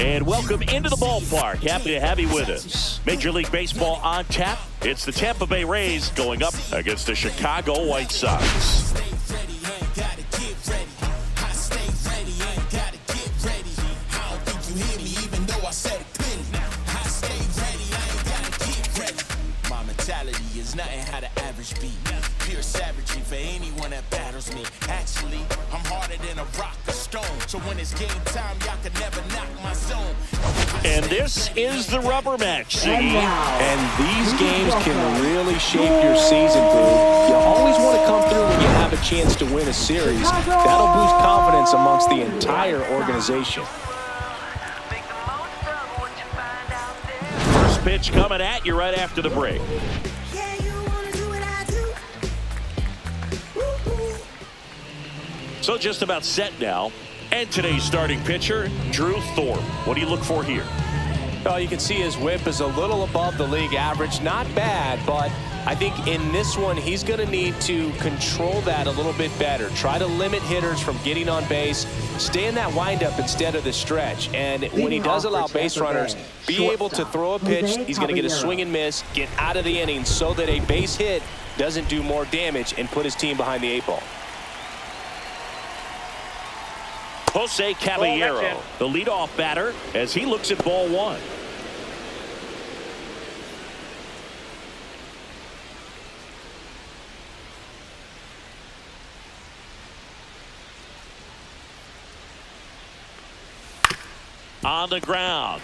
And welcome into the ballpark. Happy to have you with us. Major League Baseball on tap. It's the Tampa Bay Rays going up against the Chicago White Sox. My mentality is nothing how the average be. Pure savagery for anyone that battles me. Actually, I'm harder than a rock or stone. So when it's game time, y'all can never knock my zone. And this is the rubber match, Ziggy. And these games can really shape your season, Cruz. You always want to come through when you have a chance to win a series. That'll boost confidence amongst the entire organization. First pitch coming at you right after the break. So just about set now. And today's starting pitcher, Drew Thorpe. What do you look for here? Well, you can see his whip is a little above the league average. Not bad, but I think in this one, he's going to need to control that a little bit better. Try to limit hitters from getting on base. Stay in that windup instead of the stretch. And when he does allow base runners, be able to throw a pitch. He's going to get a swing and miss, get out of the inning so that a base hit doesn't do more damage and put his team behind the 8 ball. Jose Caballero, the leadoff batter, as he looks at ball one. On the ground.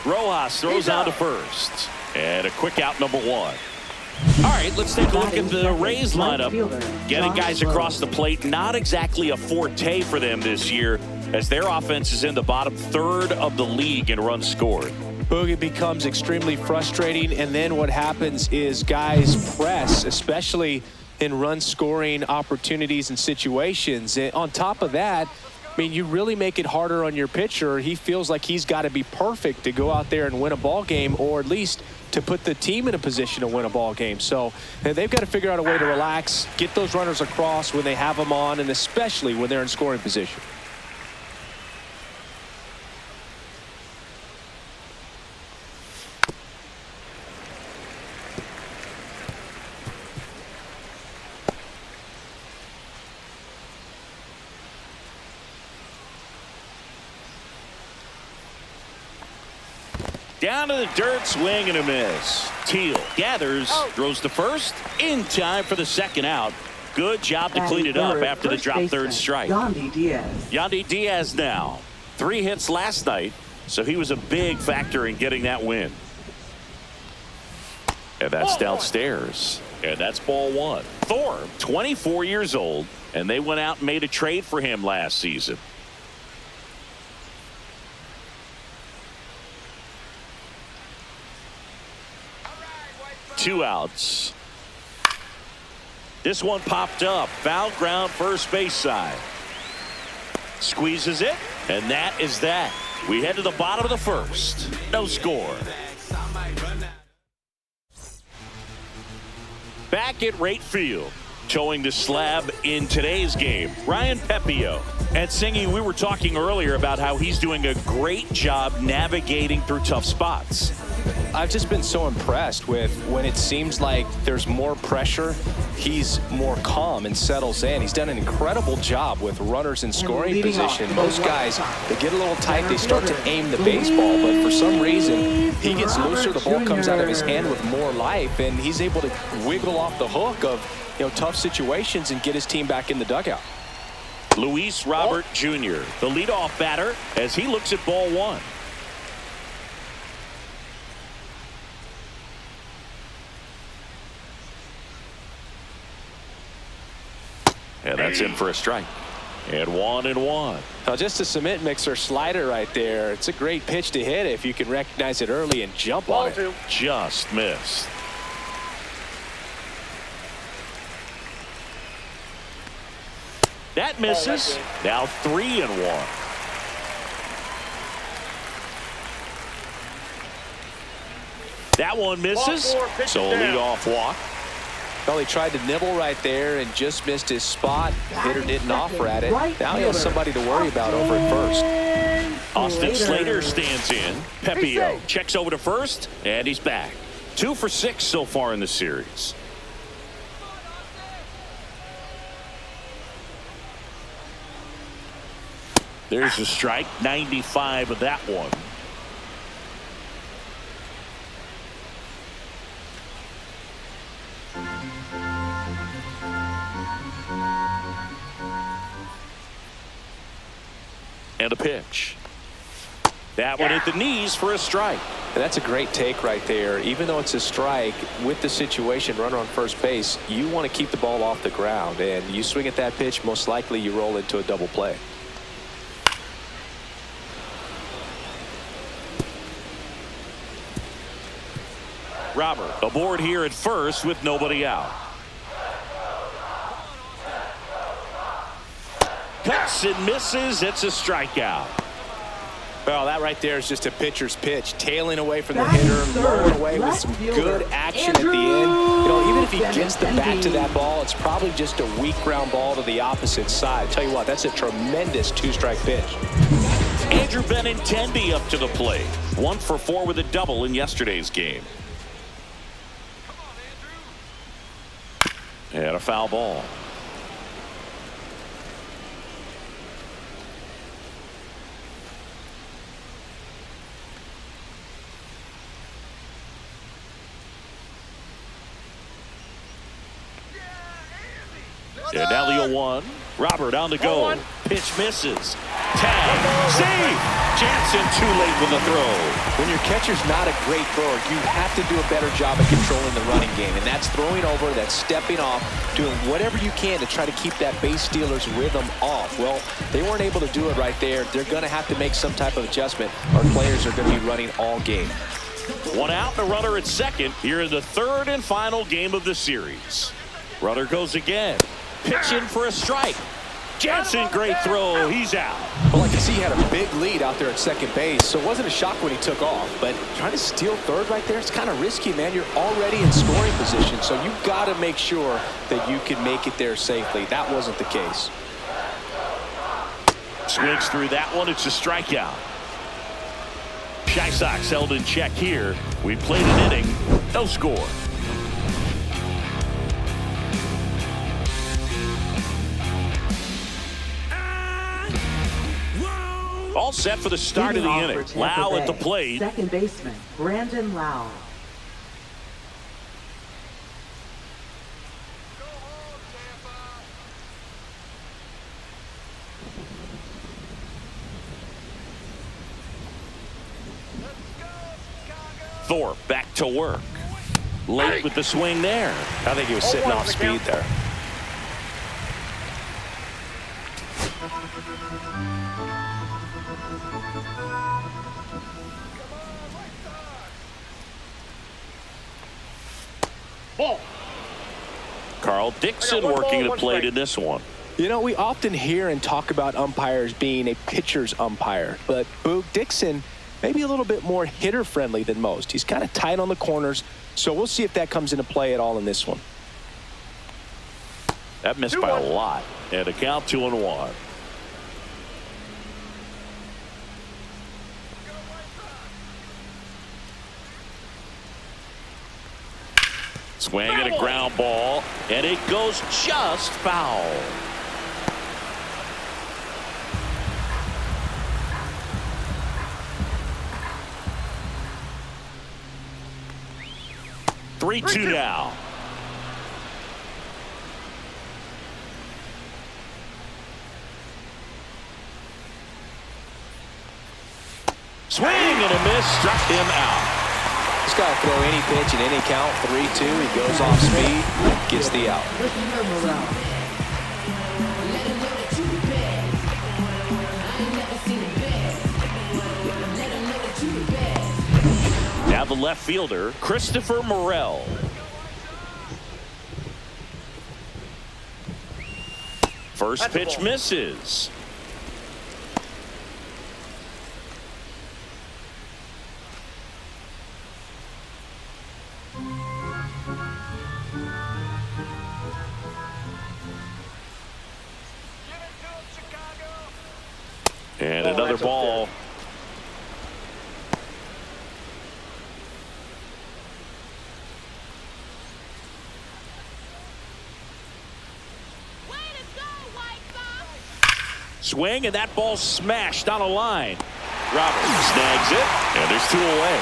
Rojas throws on to first. And a quick out, number one. All right, let's take a look at the Rays lineup. Getting guys across the plate, not exactly a forte for them this year, as their offense is in the bottom third of the league in runs scored. Boog, it becomes extremely frustrating, and then what happens is guys press, especially in run scoring opportunities and situations. And on top of that, I mean, you really make it harder on your pitcher. He feels like he's got to be perfect to go out there and win a ball game, or at least to put the team in a position to win a ball game. So they've got to figure out a way to relax, get those runners across when they have them on, and especially when they're in scoring position. Down to the dirt, swing and a miss. Teal gathers, throws to first, in time for the second out. Good job to clean it up after the drop third strike. Yandy Diaz now. 3 hits last night, so he was a big factor in getting that win. And that's downstairs. And that's ball one. Thorpe, 24 years old, and they went out and made a trade for him last season. Two outs. This one popped up. Foul ground, first base side. Squeezes it, and that is that. We head to the bottom of the first. No score. Back at right field, towing the slab in today's game, Ryan Pepio. And Singy, we were talking earlier about how he's doing a great job navigating through tough spots. I've just been so impressed with when it seems like there's more pressure, he's more calm and settles in. He's done an incredible job with runners in scoring position. Most guys, they get a little tight, they start to aim the baseball, but for some reason, he gets looser, the ball comes out of his hand with more life, and he's able to wiggle off the hook of, tough situations and get his team back in the dugout. Luis Robert Jr., the leadoff batter, as he looks at ball one. And that's in for a strike. And 1-1. Now just a cement mixer slider right there. It's a great pitch to hit if you can recognize it early and jump on it. Just missed. That misses. Now 3-1. That one misses. So a leadoff walk. Well, he tried to nibble right there and just missed his spot. The hitter didn't offer at it. Now he has somebody to worry about over at first. Austin Slater stands in. Pepio checks over to first, and he's back. 2 for 6 so far in the series. There's a strike, 95 of that one. And a pitch. That one hit the knees for a strike. And that's a great take right there. Even though it's a strike, with the situation, runner on first base, you want to keep the ball off the ground. And you swing at that pitch, most likely you roll into a double play. Robert aboard here at first with nobody out. Cuts and misses. It's a strikeout. Well, that right there is just a pitcher's pitch. Tailing away from the hitter, rolling away with some good action at the end. You know, even if he gets the bat to that ball, it's probably just a weak ground ball to the opposite side. Tell you what, that's a tremendous 2-strike pitch. Andrew Benintendi up to the plate. 1 for 4 with a double in yesterday's game. And a foul ball. And Elly 0-1. Robert on the go. Pitch misses. Tag. Save. Jansen too late with the throw. When your catcher's not a great thrower, you have to do a better job of controlling the running game. And that's throwing over, that's stepping off, doing whatever you can to try to keep that base stealer's rhythm off. Well, they weren't able to do it right there. They're going to have to make some type of adjustment. Our players are going to be running all game. 1 out and a runner at second here in the 3rd and final game of the series. Runner goes again. Pitch in for a strike. Jansen, great throw. He's out. Well, I can see he had a big lead out there at second base, so it wasn't a shock when he took off. But trying to steal third right there, it's kind of risky, man. You're already in scoring position, so you've got to make sure that you can make it there safely. That wasn't the case. Swings through that one. It's a strikeout. Shy Sox held in check here. We played an inning. No score. All set for the start of the inning. Lau at the plate. Second baseman, Brandon Lau. Thorpe back to work. Late with the swing there. I think he was sitting off speed there. Carl Dixon working the plate in this one. You know, we often hear and talk about umpires being a pitcher's umpire, but Boog Dixon maybe a little bit more hitter friendly than most. He's kind of tight on the corners, so we'll see if that comes into play at all in this one. That missed by a lot. And a count 2-1. Swing and a ground ball, and it goes just foul. Three two now. Swing and a miss, struck him out. This guy will throw any pitch in any count. 3-2. He goes off speed, gets the out. Now the left fielder, Christopher Morel. First pitch misses. And another ball. Swing, and that ball smashed on a line. Roberts snags it, and there's 2 away.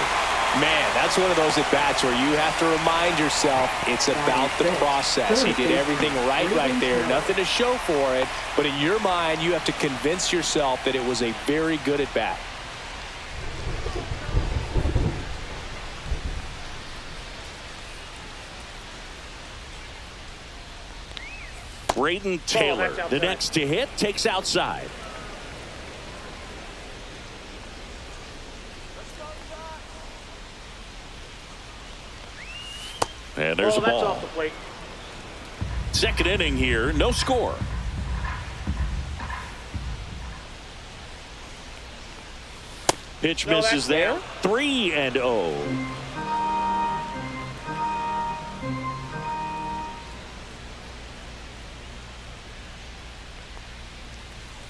Man, that's one of those at-bats where you have to remind yourself it's about the process. He did everything right there. Nothing to show for it, but in your mind, you have to convince yourself that it was a very good at-bat. Braden Taylor, the next to hit, takes outside. And there's a ball. Off the plate. Second inning here, no score. Pitch misses there. 3-0.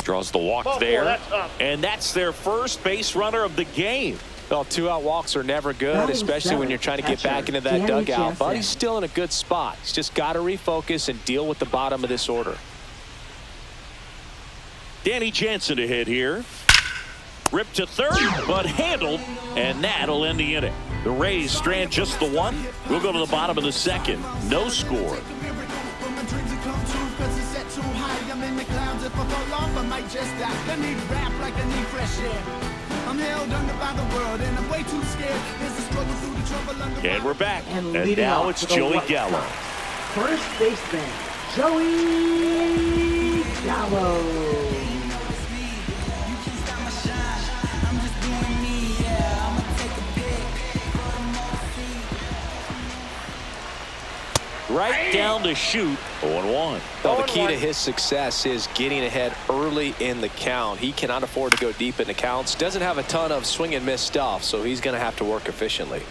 Draws the walk there. And that's their first base runner of the game. Well, 2-out walks are never good, especially when you're trying to get back into that dugout. But he's still in a good spot. He's just got to refocus and deal with the bottom of this order. Danny Jansen to hit here. Ripped to third, but handled, and that'll end the inning. The Rays strand just the 1. We'll go to the bottom of the second. No score. And we're back. And now it's Joey Gallo. First baseman, Joey Gallo. Right down to shoot. 0-1. Well, the key to his success is getting ahead early in the count. He cannot afford to go deep in the counts. Doesn't have a ton of swing and miss stuff, so he's going to have to work efficiently.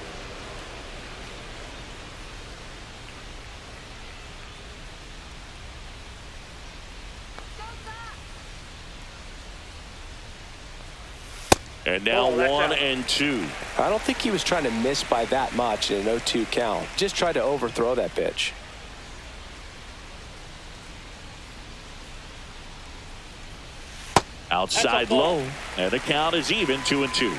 And now 1-2. I don't think he was trying to miss by that much in an 0-2 count. Just tried to overthrow that pitch. Outside low. And the count is even 2-2.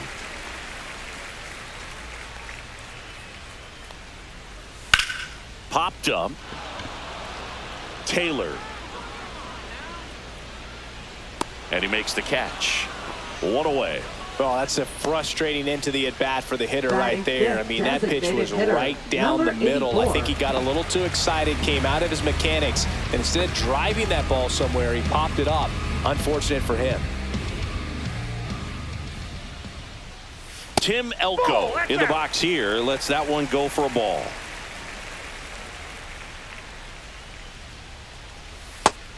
Popped up. Taylor. And he makes the catch. 1 away. Well, that's a frustrating end to the at-bat for the hitter right there. I mean, that pitch was right down the middle. I think he got a little too excited, came out of his mechanics, and instead of driving that ball somewhere, he popped it up. Unfortunate for him. Tim Elko in the box here. Lets that one go for a ball.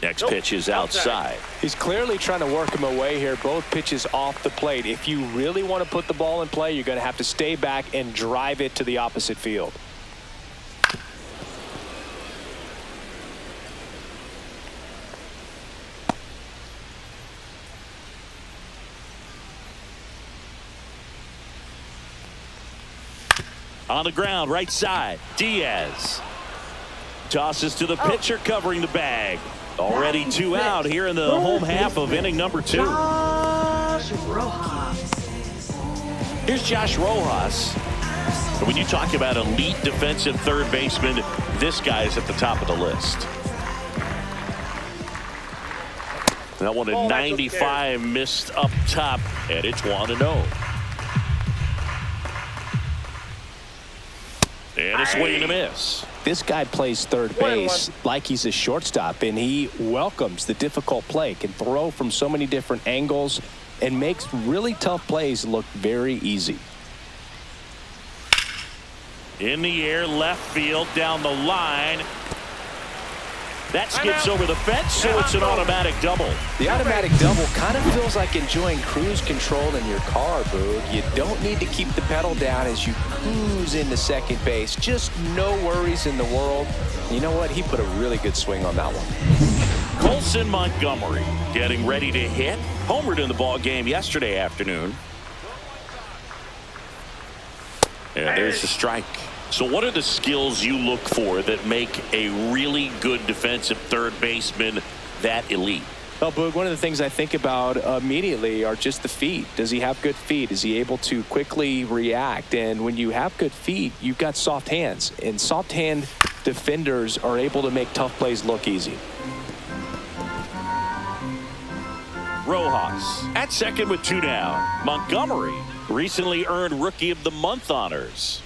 Next pitch is outside. He's clearly trying to work him away here. Both pitches off the plate. If you really want to put the ball in play, you're going to have to stay back and drive it to the opposite field. On the ground, right side. Diaz tosses to the pitcher covering the bag. Already 2 out here in the home half of inning number 2. Josh Rojas. Here's Josh Rojas. When you talk about elite defensive third baseman, this guy is at the top of the list. That one at 95 missed up top, and it's 1-0. And a swing and a miss. This guy plays third base like he's a shortstop, and he welcomes the difficult play, can throw from so many different angles, and makes really tough plays look very easy. In the air, left field, down the line. That skips over the fence, so it's an automatic double. The automatic double kind of feels like enjoying cruise control in your car, Boog. You don't need to keep the pedal down as you cruise into second base. Just no worries in the world. You know what? He put a really good swing on that one. Colson Montgomery getting ready to hit. Homered in the ball game yesterday afternoon. And there's the strike. So what are the skills you look for that make a really good defensive third baseman that elite? Well, Boog, one of the things I think about immediately are just the feet. Does he have good feet? Is he able to quickly react? And when you have good feet, you've got soft hands. And soft hand defenders are able to make tough plays look easy. Rojas at second with 2 down. Montgomery recently earned Rookie of the Month honors.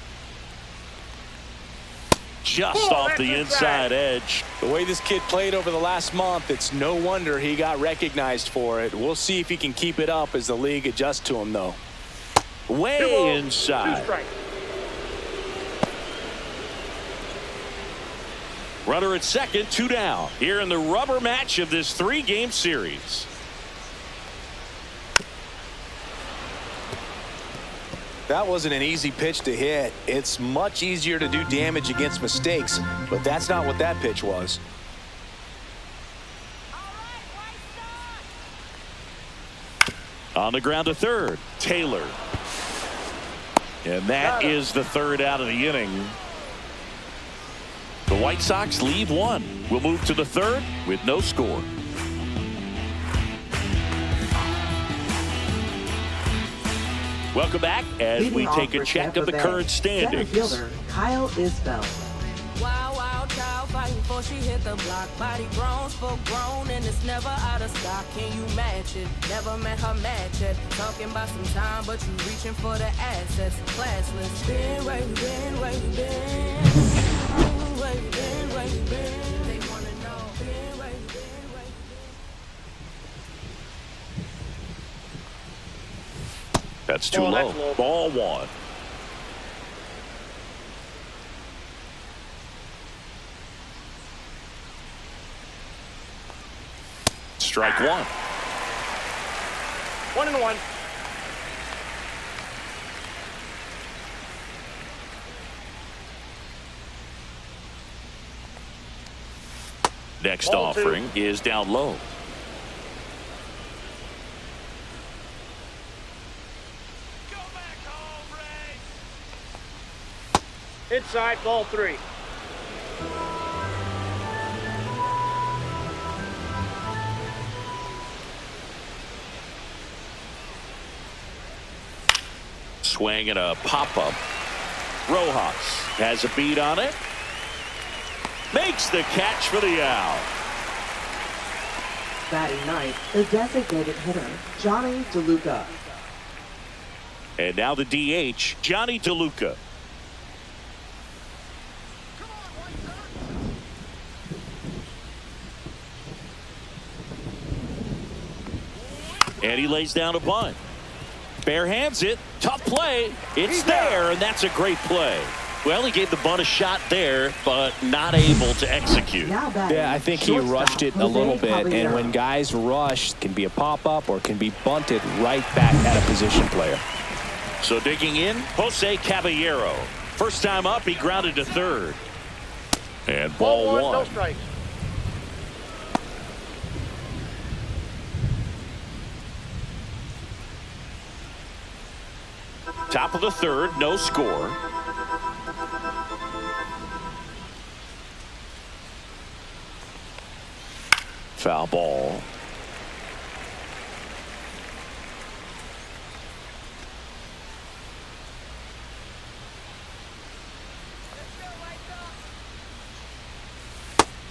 Just off the inside edge. The way this kid played over the last month, it's no wonder he got recognized for it. We'll see if he can keep it up as the league adjusts to him, though. Way inside. Runner at second, 2 down. Here in the rubber match of this 3-game series. That wasn't an easy pitch to hit. It's much easier to do damage against mistakes, but that's not what that pitch was. On the ground to third, Taylor. And that is the 3rd out of the inning. The White Sox leave 1. We'll move to the 3rd with no score. Welcome back as we take a check of the current standings. Center fielder Kyle Isbell. Wild, wild child fighting before she hit the block. Body grown, spoke grown, and it's never out of stock. Can you match it? Never met her match it. Talking about some time, but you reaching for the assets. Classless. Been where you been, where you been. Where you been, where you been. They wanna know. Been where you been, where you been. That's too low. Ball 1. Strike 1. 1-1. Next Ball offering is down low. Inside, ball 3. Swing and a pop-up. Rojas has a beat on it. Makes the catch for the out. Batting ninth, the designated hitter, Johnny DeLuca. And now the DH, Johnny DeLuca. And he lays down a bunt. Bare hands it. Tough play. It's there, and that's a great play. Well, he gave the bunt a shot there, but not able to execute. Yeah, I think he rushed it a little bit, and when guys rush, it can be a pop-up or it can be bunted right back at a position player. So digging in, Jose Caballero. First time up, he grounded to third. And ball 1. No strikes. Top of the 3rd, no score. Foul ball.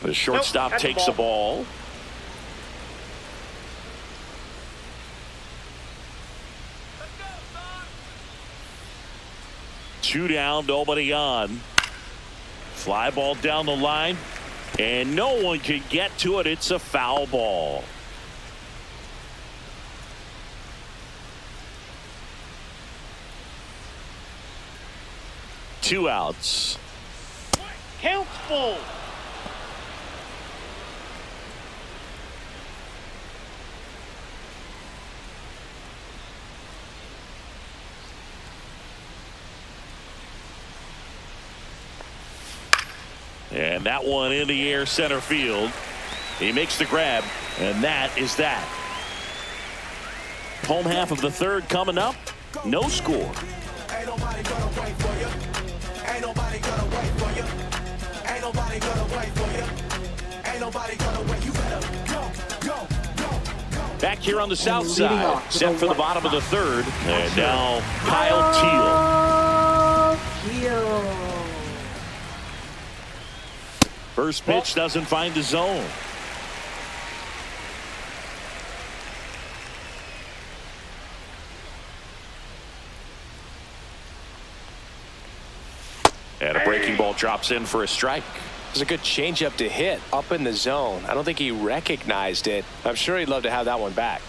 The shortstop takes the ball. Two down, nobody on. Fly ball down the line, and no one can get to it. It's a foul ball. Two outs. Count's full. And that one in the air center field. He makes the grab, and that is that. Home half of the 3rd coming up. No score. Ain't nobody gonna wait for you. Ain't nobody gonna wait for you. Ain't nobody gonna wait for you. Ain't nobody gonna wait. You better go, go, go. Back here on the south side, set for the bottom of the third. And now Kyle Teal. First pitch doesn't find the zone. And a breaking ball drops in for a strike. It was a good changeup to hit up in the zone. I don't think he recognized it. I'm sure he'd love to have that one back.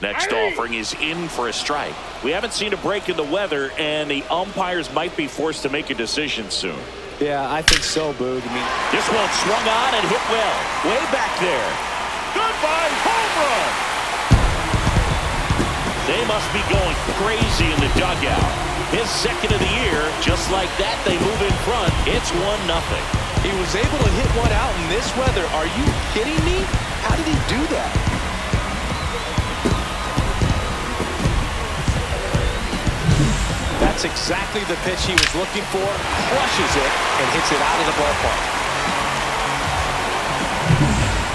Next offering is in for a strike. We haven't seen a break in the weather, and the umpires might be forced to make a decision soon. Yeah, I think so, Boog. I mean, this one swung on and hit well. Way back there. Goodbye, home run. They must be going crazy in the dugout. His second of the year, just like that, they move in front. It's 1-0. He was able to hit one out in this weather. Are you kidding me? How did he do that? That's exactly the pitch he was looking for. Crushes it and hits it out of the ballpark.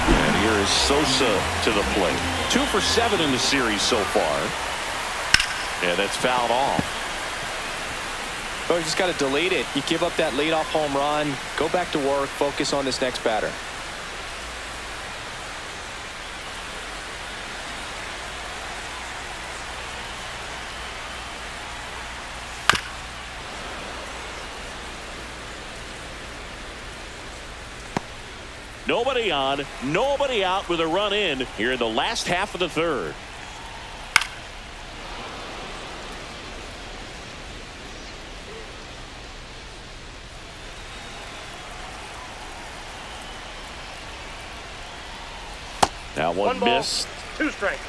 And here is Sosa to the plate. 2 for 7 in the series so far. And that's fouled off. Oh, you just got to delete it. You give up that leadoff home run. Go back to work. Focus on this next batter. Nobody on, nobody out with a run in here in the last half of the third. Now one ball, missed. 2 strikes.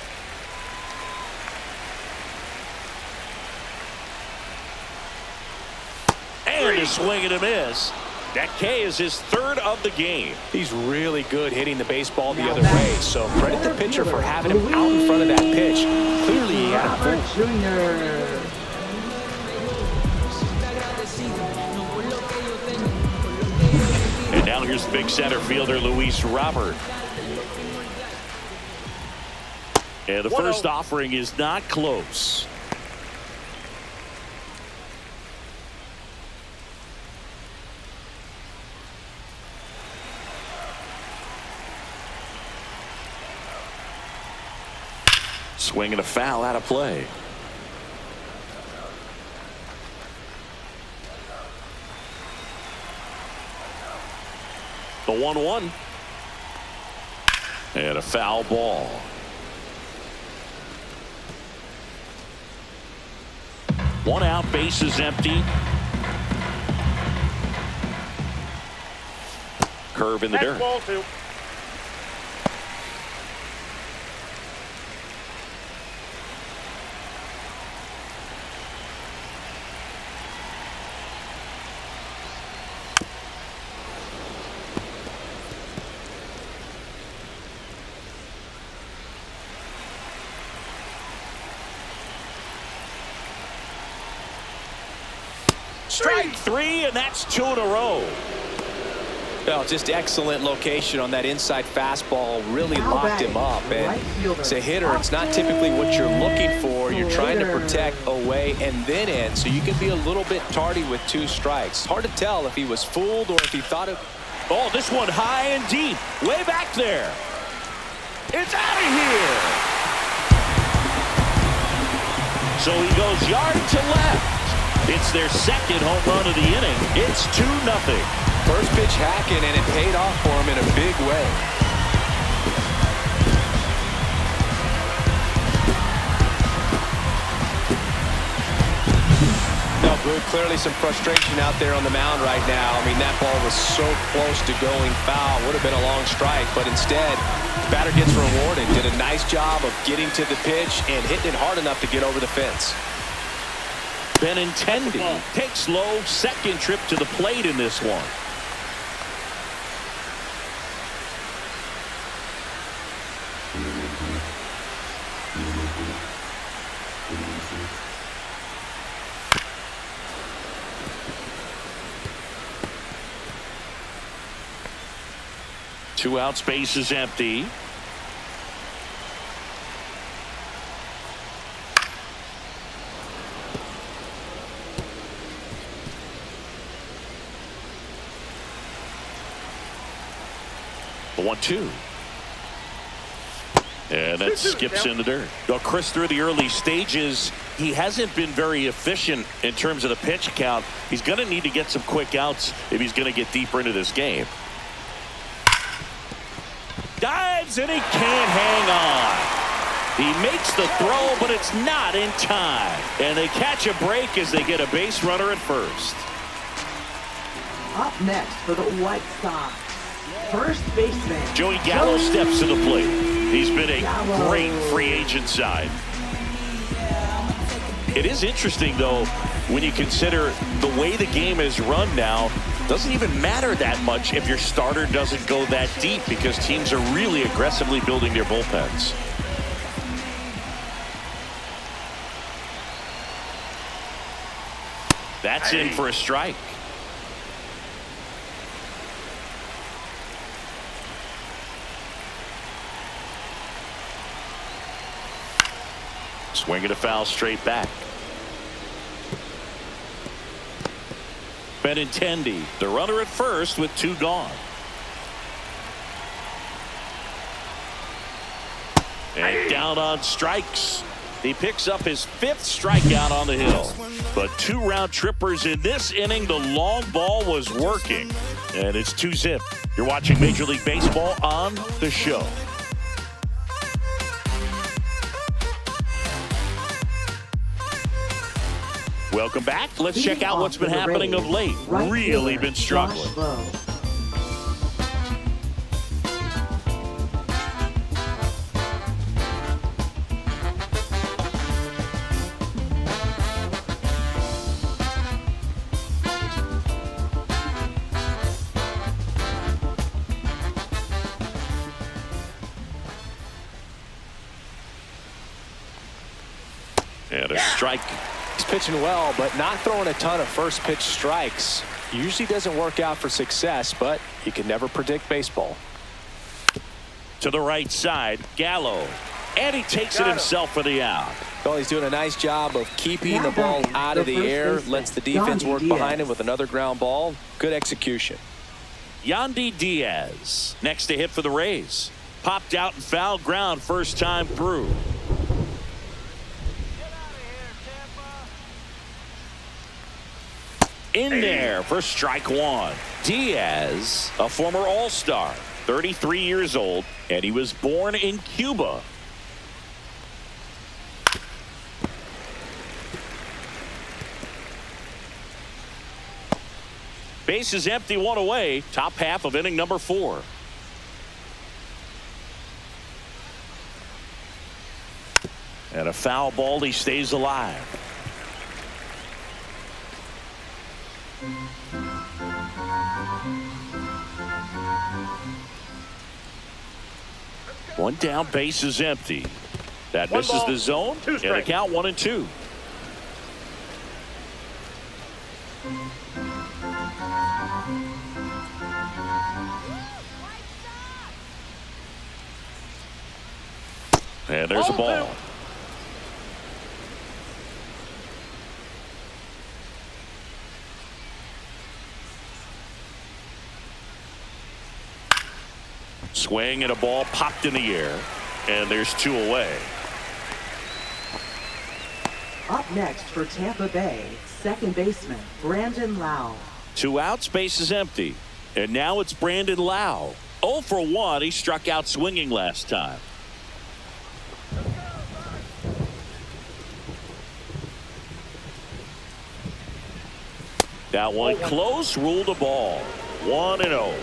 And a swing and a miss. That K is his 3rd of the game. He's really good hitting the baseball the other way. So credit the pitcher for having him out in front of that pitch. Clearly he had him fooled. And now here's the big center fielder, Luis Robert. And the first offering is not close. Swing and a foul out of play. The 1-1. And a foul ball. One out, bases empty. Curve in the dirt. Ball 2. Strike 3, and that's 2 in a row. Well, just excellent location on that inside fastball. Really locked him up. And as a hitter, it's not typically what you're looking for. You're trying to protect away and then in, so you can be a little bit tardy with 2 strikes. Hard to tell if he was fooled or if he thought it. Oh, this one high and deep. Way back there. It's out of here. So he goes yard to left. It's their 2nd home run of the inning. It's 2-0. First pitch hacking, and it paid off for him in a big way. Now, Boog, clearly some frustration out there on the mound right now. I mean, that ball was so close to going foul. Would have been a long strike, but instead, the batter gets rewarded. Did a nice job of getting to the pitch and hitting it hard enough to get over the fence. Benintendi takes low, 2nd trip to the plate in this one. 2 outs, base is empty. The 1-2. And that skips in the dirt. Well, Chris, through the early stages, he hasn't been very efficient in terms of the pitch count. He's going to need to get some quick outs if he's going to get deeper into this game. Dives, and he can't hang on. He makes the throw, but it's not in time. And they catch a break as they get a base runner at first. Up next for the White Sox, first baseman Joey Gallo steps to the plate. He's been a great free agent sign. It is interesting, though, when you consider the way the game is run now. Doesn't even matter that much if your starter doesn't go that deep, because teams are really aggressively building their bullpens. That's in for a strike. Swing and a foul straight back. Benintendi, the runner at first with 2 gone. And down on strikes. He picks up his 5th strikeout on the hill. But 2 round trippers in this inning. The long ball was working. And it's 2-zip. You're watching Major League Baseball on The Show. Welcome back. Let's check out what's been happening of late. Really been struggling. And a strike. He's pitching well, but not throwing a ton of first pitch strikes. Usually doesn't work out for success, but you can never predict baseball. To the right side, Gallo. And he takes it himself for the out. Well, he's doing a nice job of keeping the ball out of the air, lets the defense work behind him with another ground ball. Good execution. Yandy Diaz, next to hit for the Rays. Popped out and foul ground first time through. In there for strike 1. Diaz, a former All-Star, 33 years old, and he was born in Cuba. Base is empty, 1 away. Top half of inning number 4. And a foul ball. He stays alive. One down, base is empty. That misses the zone, and a count 1-2. And there's a ball. Swing and a ball popped in the air, and there's 2 away. Up next for Tampa Bay, second baseman Brandon Lau. 2 outs, base is empty, and now it's Brandon Lau. 0 for 1. He struck out swinging last time. That one close, ruled a ball. 1-0.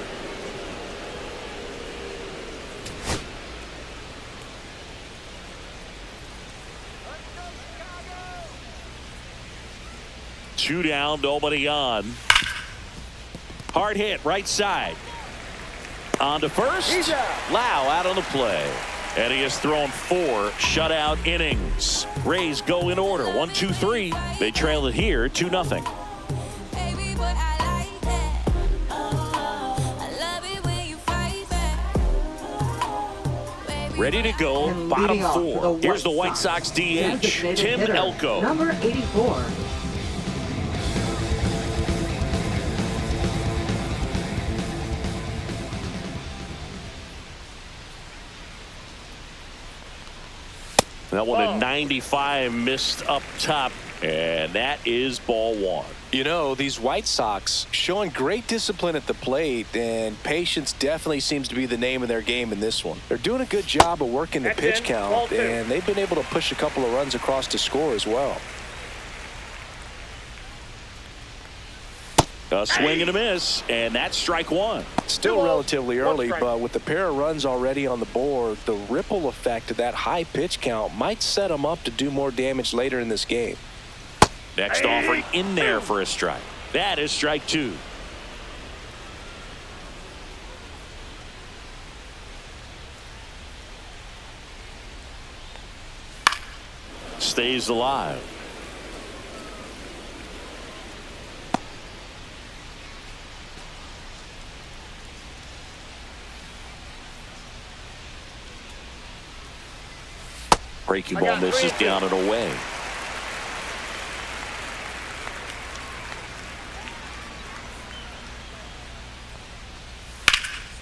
Two down, nobody on. Hard hit, right side. On to first. Lau out on the play. And he has thrown 4 shutout innings. Rays go in order. 1, 2, 3. They trail it here 2-0. Ready to go, And bottom leading off for four. the Here's the White Sox, Sox DH, designated Tim hitter, Elko. Number 84. That one at 95 missed up top, and that is ball one. You know, these White Sox showing great discipline at the plate, and patience definitely seems to be the name of their game in this one. They're doing a good job of working the That's pitch in. count, Ball two. and they've been able to push a couple of runs across to score as well. A swing and a miss, and that's strike one. Still relatively early, strike. but with the pair of runs already on the board, the ripple effect of that high pitch count might set them up to do more damage later in this game. Next offering in there for a strike. That is strike two. Stays alive. Breaking ball misses down and away.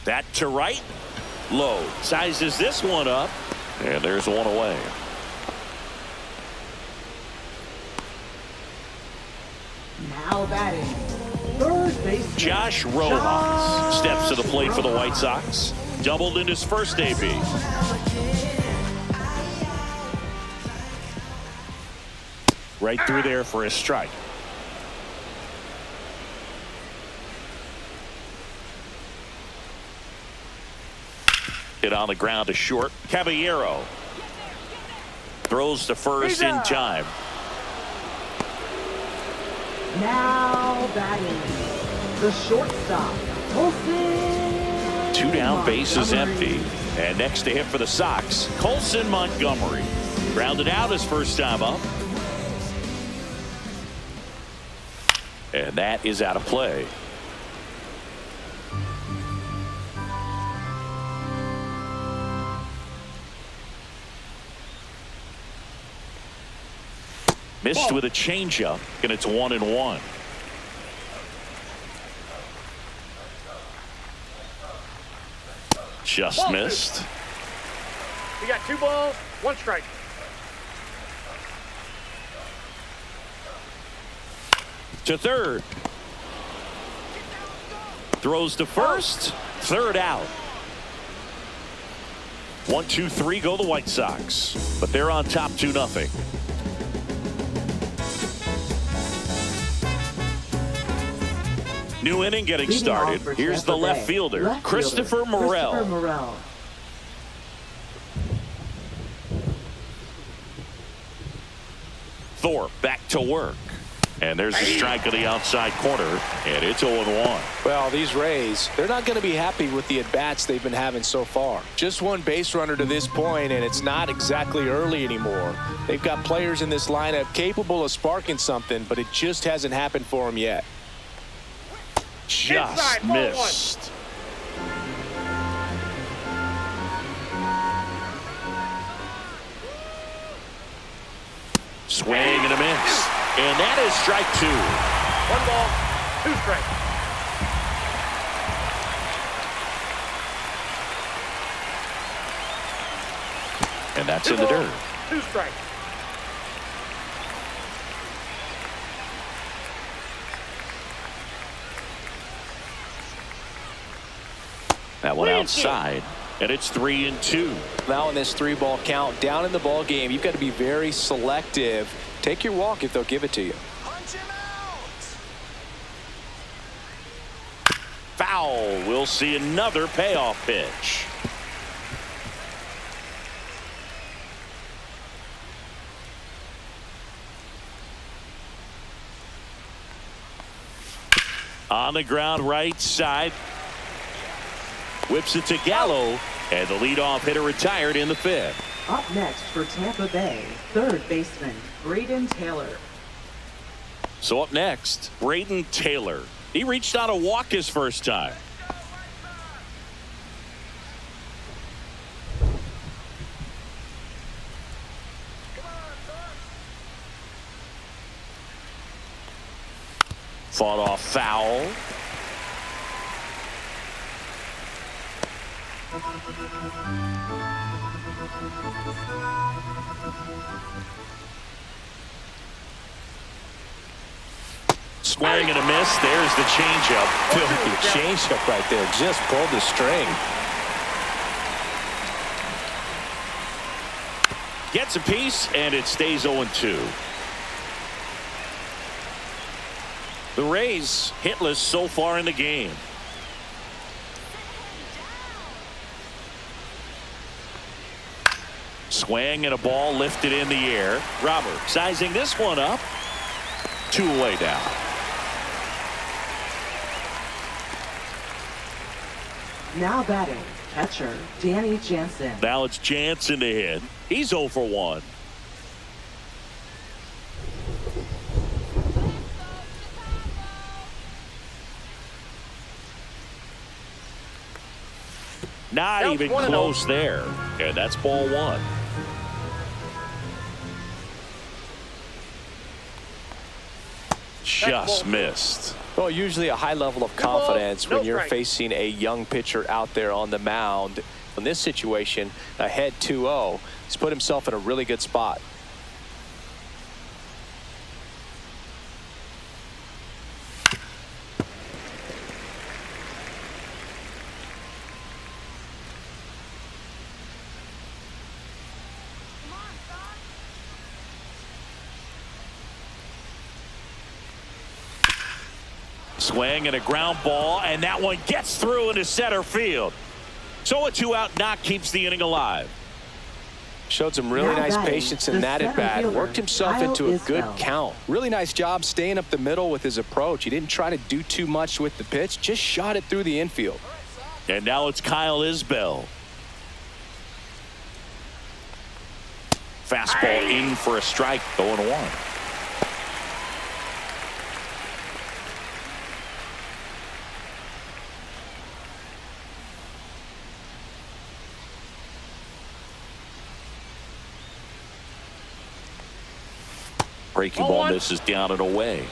That to right. Low. Sizes this one up. And there's one away. Now batting, third baseman, Josh Rojas steps to the plate for the White Sox. Doubled in his first AB. Right through there for a strike. Hit on the ground to short. Caballero throws to first in time. Now batting, the shortstop, Colson. Two down, bases empty. And next to hit for the Sox, Colson Montgomery. Grounded out his first time up. And that is out of play. Missed with a changeup, and it's 1-1. Just missed. We got 2 balls, 1 strike. To third. Throws to first. Third out. 1-2-3 go the White Sox, but they're on top 2-0. New inning getting started. Here's the left fielder, Christopher Morel. Thorpe back to work. And there's a strike on the outside corner, and it's 0-1. Well, these Rays, they're not going to be happy with the at-bats they've been having so far. Just one base runner to this point, and it's not exactly early anymore. They've got players in this lineup capable of sparking something, but it just hasn't happened for them yet. Just Inside, missed. Swing and a miss. And that is strike 2. 1 ball, 2 strikes. And that's in the dirt. 2 strikes. That one outside, and it's 3-2. Now in this 3-ball count, down in the ball game, you've got to be very selective. Take your walk if they'll give it to you. Foul. We'll see another payoff pitch. On the ground right side. Whips it to Gallo, and the leadoff hitter retired in the 5th. Up next for Tampa Bay, third baseman, Braden Taylor. So up next, Braden Taylor. He reached out a walk his first time. Fought off foul. Swing and a miss. There's the changeup. Filthy changeup right there. Just pulled the string. Gets a piece, and it stays 0-2. The Rays hitless so far in the game. Swing and a ball lifted in the air. Robert sizing this one up. 2 away down. Now batting, catcher Danny Jansen. Now it's Jansen to hit. He's 0 for 1. Not even close there. And that's ball 1. Just missed. Well, usually a high level of confidence when you're facing a young pitcher out there on the mound. In this situation, ahead 2-0, he's put himself in a really good spot. Swing and a ground ball, and that one gets through into center field. So a 2-out knock keeps the inning alive. Showed some really nice patience in that at bat. Worked himself into a good count. Really nice job staying up the middle with his approach. He didn't try to do too much with the pitch, just shot it through the infield. And now it's Kyle Isbell. Fastball in for a strike, 0-1. Breaking ball misses down and away.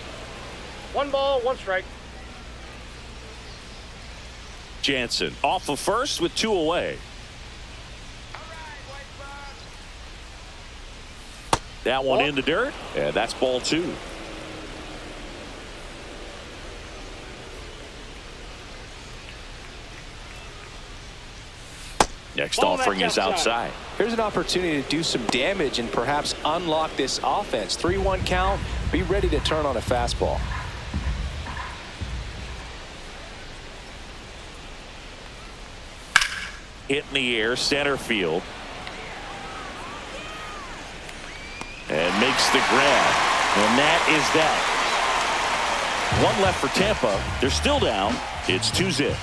1 ball, 1 strike. Jansen off of first with 2 away. That one in the dirt. Yeah, that's ball 2. Next offering is outside. Here's an opportunity to do some damage and perhaps unlock this offense. 3-1 count. Be ready to turn on a fastball. Hit in the air, center field. And makes the grab. And that is that. 1 left for Tampa. They're still down. It's 2-0.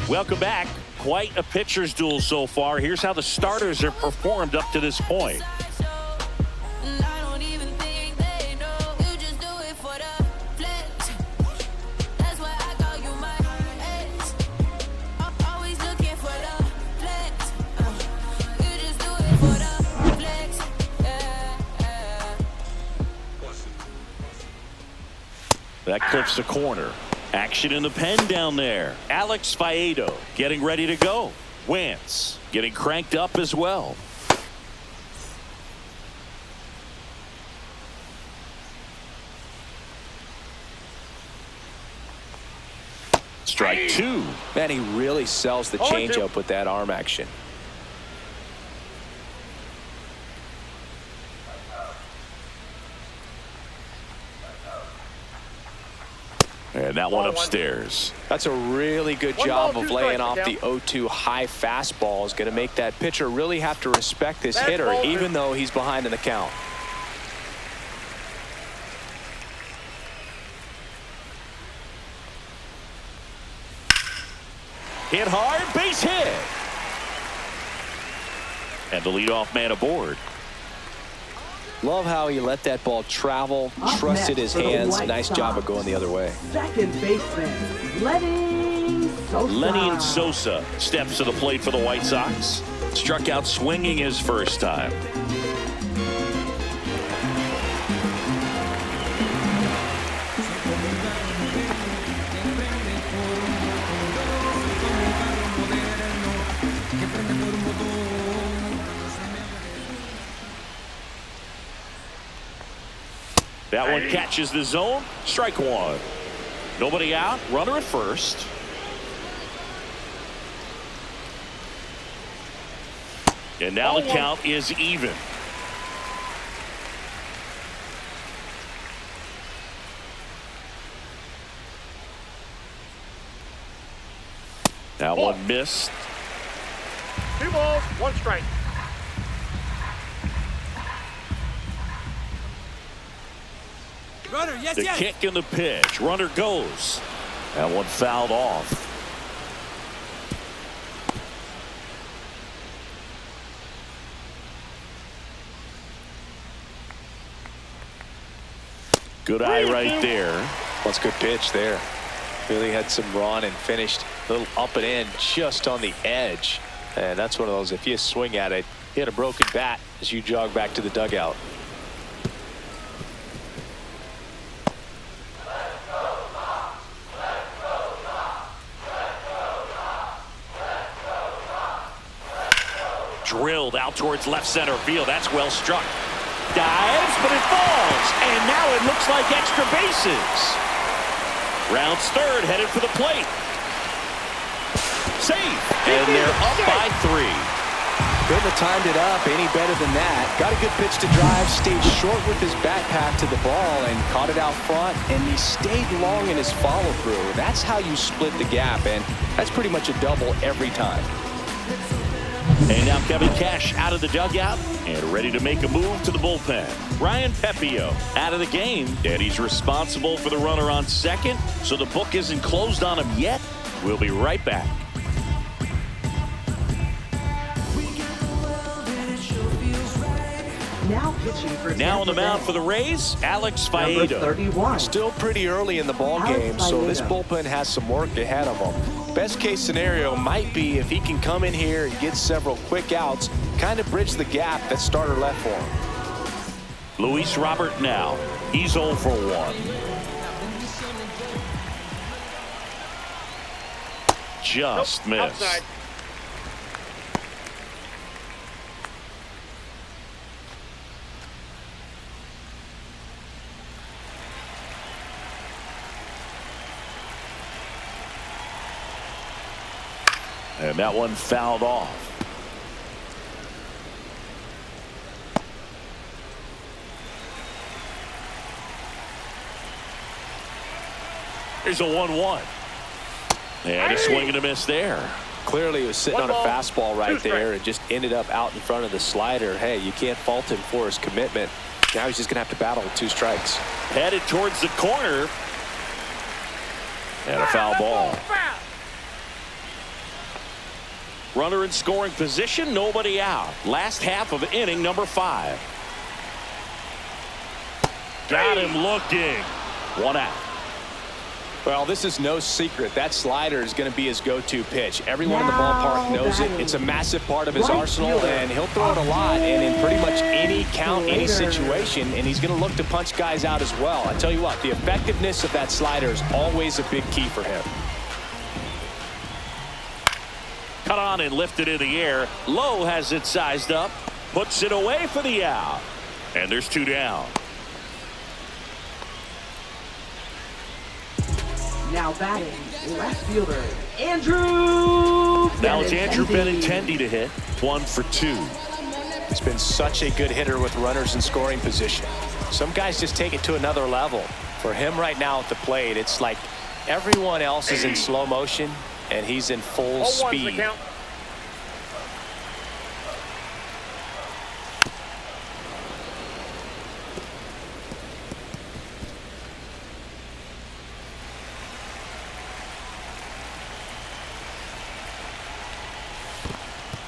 Welcome back. Quite a pitcher's duel so far. Here's how the starters have performed up to this point. That clips the corner. Action in the pen down there. Alex Faedo getting ready to go. Wentz getting cranked up as well. Strike 2. Man, he really sells the changeup with that arm action. And that one upstairs. That's a really good job of laying off the 0-2 high fastball. Is going to make that pitcher really have to respect this hitter, even though he's behind in the count. Hit hard, base hit. And the leadoff man aboard. Love how he let that ball travel, trusted his hands. Nice job of going the other way. Second baseman, Lenny Lenny Sosa steps to the plate for the White Sox. Struck out swinging his first time. That one catches the zone. Strike one. Nobody out. Runner at first. And now the count is even. That one missed. 2 balls, 1 strike. Runner, yes, The kick and the pitch. Runner goes. That one fouled off. Good eye right there. That's a good pitch there. Really had some run and finished a little up and in just on the edge. And that's one of those, if you swing at it, hit a broken bat as you jog back to the dugout. Drilled out towards left center field. That's well struck. Dives, but it falls. And now it looks like extra bases. Rounds third, headed for the plate. Safe. And they're up by 3. Couldn't have timed it up any better than that. Got a good pitch to drive, stayed short with his bat path to the ball and caught it out front, and he stayed long in his follow through. That's how you split the gap, and that's pretty much a double every time. And now Kevin Cash out of the dugout and ready to make a move to the bullpen. Ryan Pepio out of the game, and he's responsible for the runner on second, so the book isn't closed on him yet. We'll be right back. Now on the mound for the Rays, Alex Faedo. 31. Still pretty early in the ball game, so this bullpen has some work ahead of them. Best case scenario might be if he can come in here and get several quick outs, kind of bridge the gap that starter left for him. Luis Robert now. He's 0 for 1. Just missed. Outside. And that one fouled off. Here's a 1-1. And a swing and a miss there. Clearly he was sitting on a fastball right there and just ended up out in front of the slider. Hey, you can't fault him for his commitment. Now he's just going to have to battle with 2 strikes. Headed towards the corner. And a foul ball. Runner in scoring position, nobody out. Last half of inning number 5. Got him looking. 1 out. Well, this is no secret. That slider is going to be his go-to pitch. Everyone in the ballpark knows it. It's a massive part of his arsenal, and he'll throw it a lot and in pretty much any count, any situation, and he's going to look to punch guys out as well. I tell you what, the effectiveness of that slider is always a big key for him. Cut on and lifted in the air. Lowe has it sized up. Puts it away for the out. And there's 2 down. Now batting, left fielder, Andrew Now it's Andrew Benintendi to hit. 1 for 2. He's been such a good hitter with runners in scoring position. Some guys just take it to another level. For him right now at the plate, it's like everyone else is in slow motion, and he's in full speed.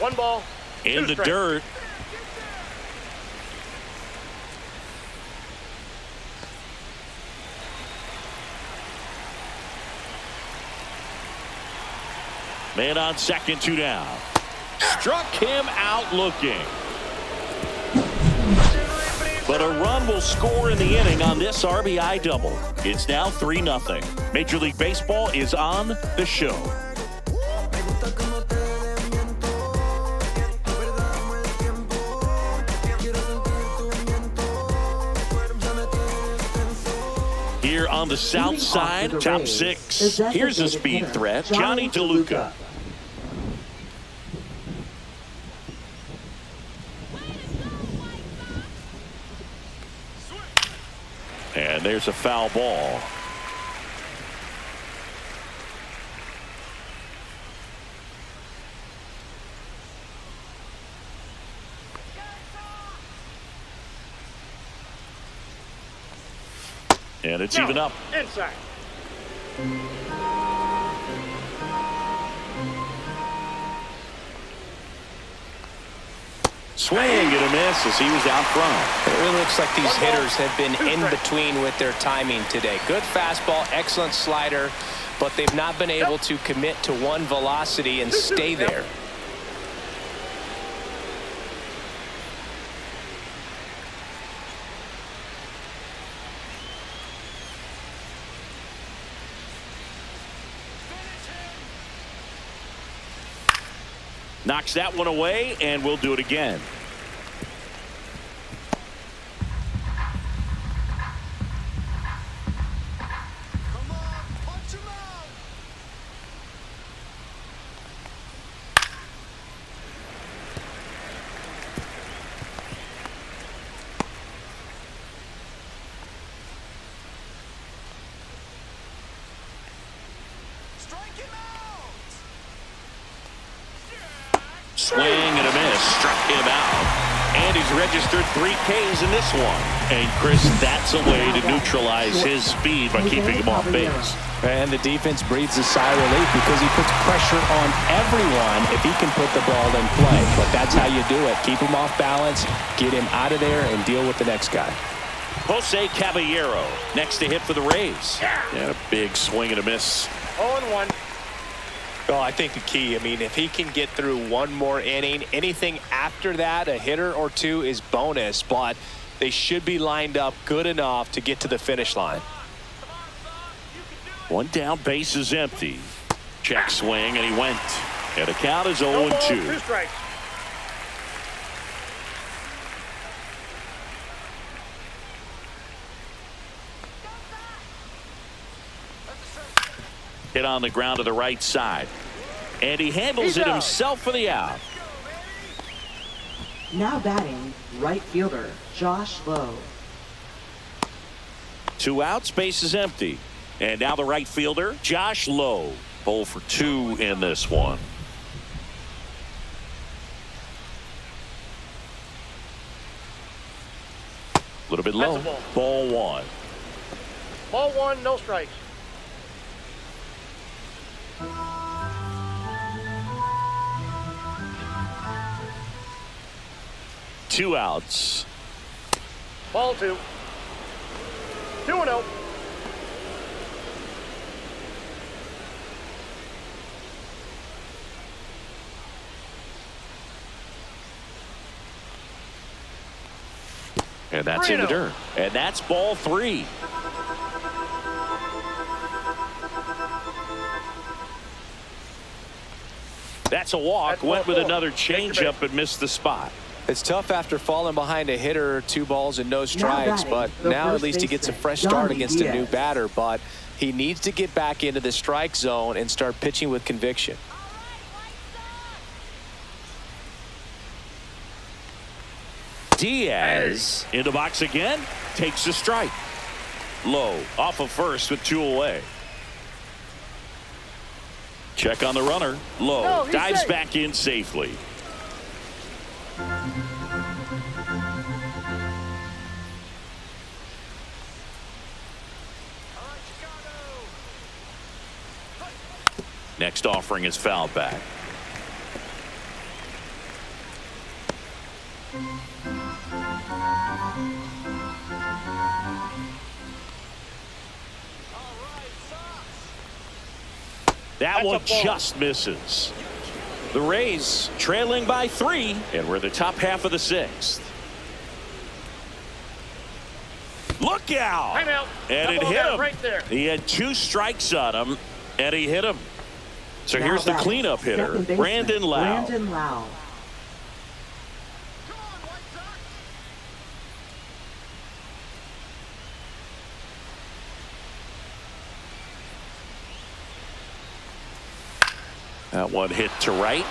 One ball. In the dirt. Man on second, 2 down. Struck him out looking. But a run will score in the inning on this RBI double. It's now 3-0. Major League Baseball is on the show. Here on the south side, top 6. Here's a speed threat, Johnny DeLuca. And there's a foul ball. And it's even up. Inside. Swing and a miss as he was out front. It really looks like these hitters have been in between with their timing today. Good fastball, excellent slider, but they've not been able to commit to one velocity and stay there. Knocks that one away, and we'll do it again. Come on, punch him out. Strike him out. Swing and a miss. Struck him out. And he's registered 3 Ks in this one. And, Chris, that's a way to neutralize his speed by keeping him off base. And the defense breathes a sigh of relief because he puts pressure on everyone if he can put the ball in play. But that's how you do it. Keep him off balance, get him out of there, and deal with the next guy. Jose Caballero next to hit for the Rays. And a big swing and a miss. 0-1. Well, I think the key, if he can get through one more inning, anything after that, a hitter or two is bonus, but they should be lined up good enough to get to the finish line. 1 down, base is empty. Check swing, and he went. And the count is 0-2. 2 strikes. Hit on the ground to the right side. And he handles it himself for the out. Now batting, right fielder, Josh Lowe. 2 outs, base is empty. And now the right fielder, Josh Lowe. 0 for 2 in this one. A little bit low. Ball 1. Ball 1, no strikes. Two outs. Ball 2. 2-0. And that's in the dirt. And that's ball 3. That's a walk. Went with another changeup and missed the spot. It's tough after falling behind a hitter, 2 balls and no strikes, but now at least he gets a fresh start against a new batter. But he needs to get back into the strike zone and start pitching with conviction. Diaz in the box again, takes a strike. Low off of first with 2 away. Check on the runner. Low dives safe. Back in safely. Next offering is fouled back. That one just misses. The Rays trailing by 3, and we're the top half of the 6th. Look out! Timeout. And it Double hit down him. right there. He had 2 strikes on him, and he hit him. So Now here's the batting, cleanup hitter, second baseman, Brandon Lau. Brandon Lau. That one hit to right.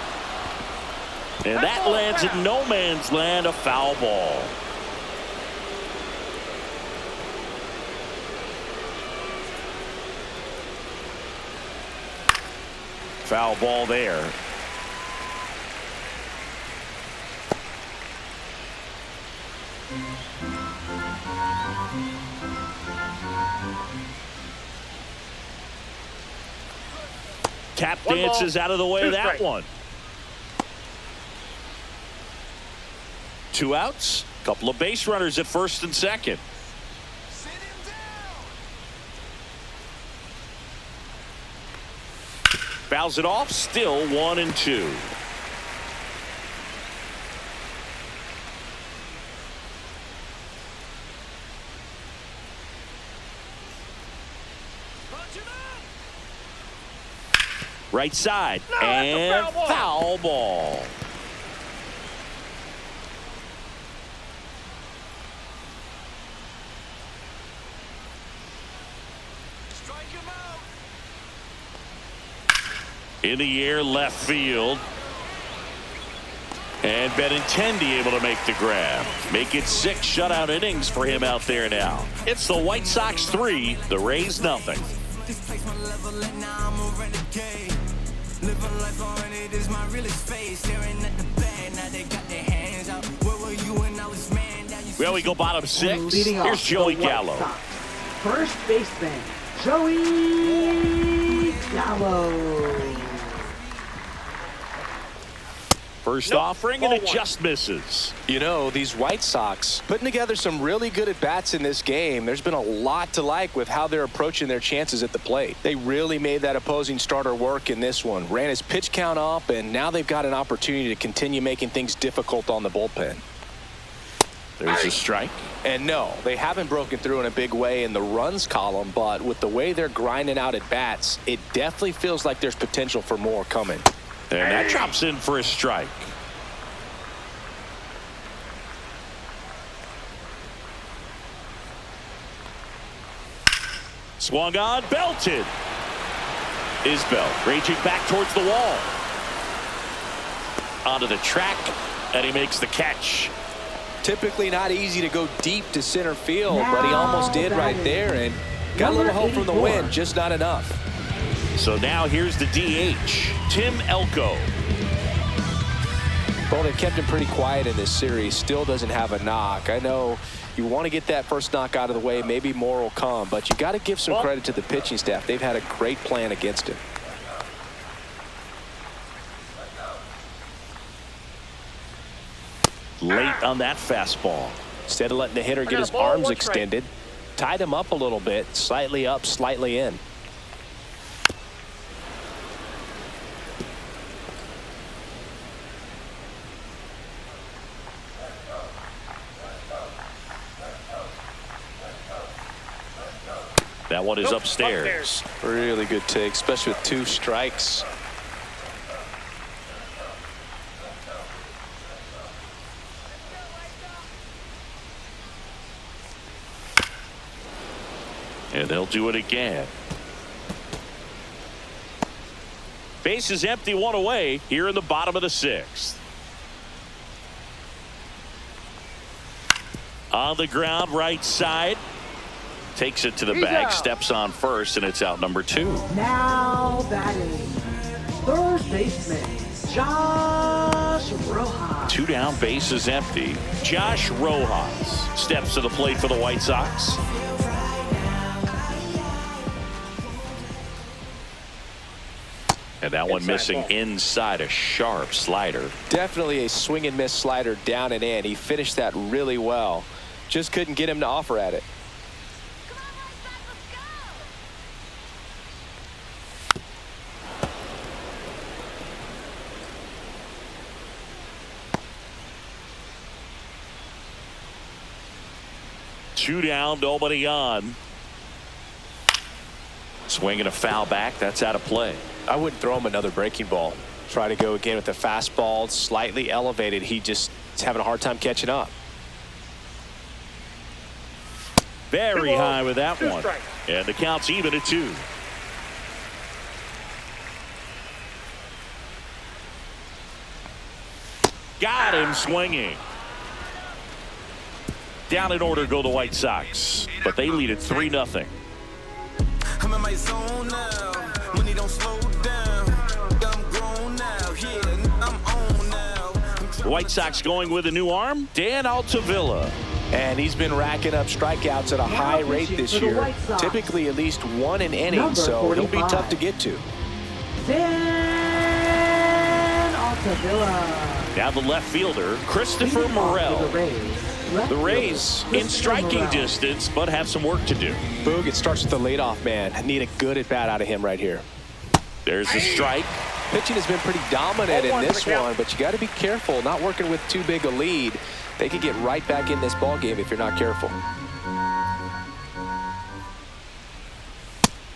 And that lands in no man's land, a foul ball. Foul ball there. Tap dances out of the way of that one. 2 outs. Couple of base runners at first and second. Fouls it off. Still 1-2. Right side. No, and foul ball. Foul ball. In the air, left field. And Benintendi able to make the grab. Make it 6 shutout innings for him out there now. It's the White Sox 3, the Rays nothing. Well, we go bottom 6. Leading Here's off Joey the White Gallo. Sox, first baseman, Joey Gallo. First offering, and it just misses. You know, these White Sox putting together some really good at-bats in this game. There's been a lot to like with how they're approaching their chances at the plate. They really made that opposing starter work in this one. Ran his pitch count up, and now they've got an opportunity to continue making things difficult on the bullpen. There's a strike. And no, they haven't broken through in a big way in the runs column, but with the way they're grinding out at bats, it definitely feels like there's potential for more coming. And that drops in for a strike. Swung on, belted. Isbell raging back towards the wall. Onto the track, and he makes the catch. Typically not easy to go deep to center field, but he almost did right there and got a little help from the wind, just not enough. So now here's the DH, Tim Elko. Well, they've kept him pretty quiet in this series. Still doesn't have a knock. I know you want to get that first knock out of the way. Maybe more will come, but you got to give some credit to the pitching staff. They've had a great plan against him. Late on that fastball. Instead of letting the hitter get his arms extended, tied him up a little bit, slightly up, slightly in. That one is upstairs. Really good take, especially with 2 strikes. And they'll do it again. Base is empty, 1 away here in the bottom of the 6th. On the ground, right side. Takes it to the bag, steps on first, and it's out number 2. Now batting, third baseman, Josh Rojas. 2 down, base is empty. Josh Rojas steps to the plate for the White Sox. And that one missing inside, a sharp slider. Definitely a swing and miss slider down and in. He finished that really well. Just couldn't get him to offer at it. 2 down, nobody on. Swinging a foul back. That's out of play. I wouldn't throw him another breaking ball. Try to go again with the fastball, slightly elevated. He just is having a hard time catching up. Very high with that one. And the count's even at 2. Got him swinging. Down in order go the White Sox, but they lead at 3-0. I'm in my zone now. Money don't slow down. I'm grown now. Yeah, I'm on now. The White Sox going with a new arm, Dan Altavilla. And he's been racking up strikeouts at a high rate this year. Typically at least 1 an inning, so he'll be tough to get to. Dan Altavilla. Now the left fielder, Christopher Morel. The Rays in striking distance, but have some work to do. Boog, it starts with the leadoff man. Need a good at-bat out of him right here. There's the strike. Pitching has been pretty dominant in this one, but you got to be careful. Not working with too big a lead. They could get right back in this ball game if you're not careful.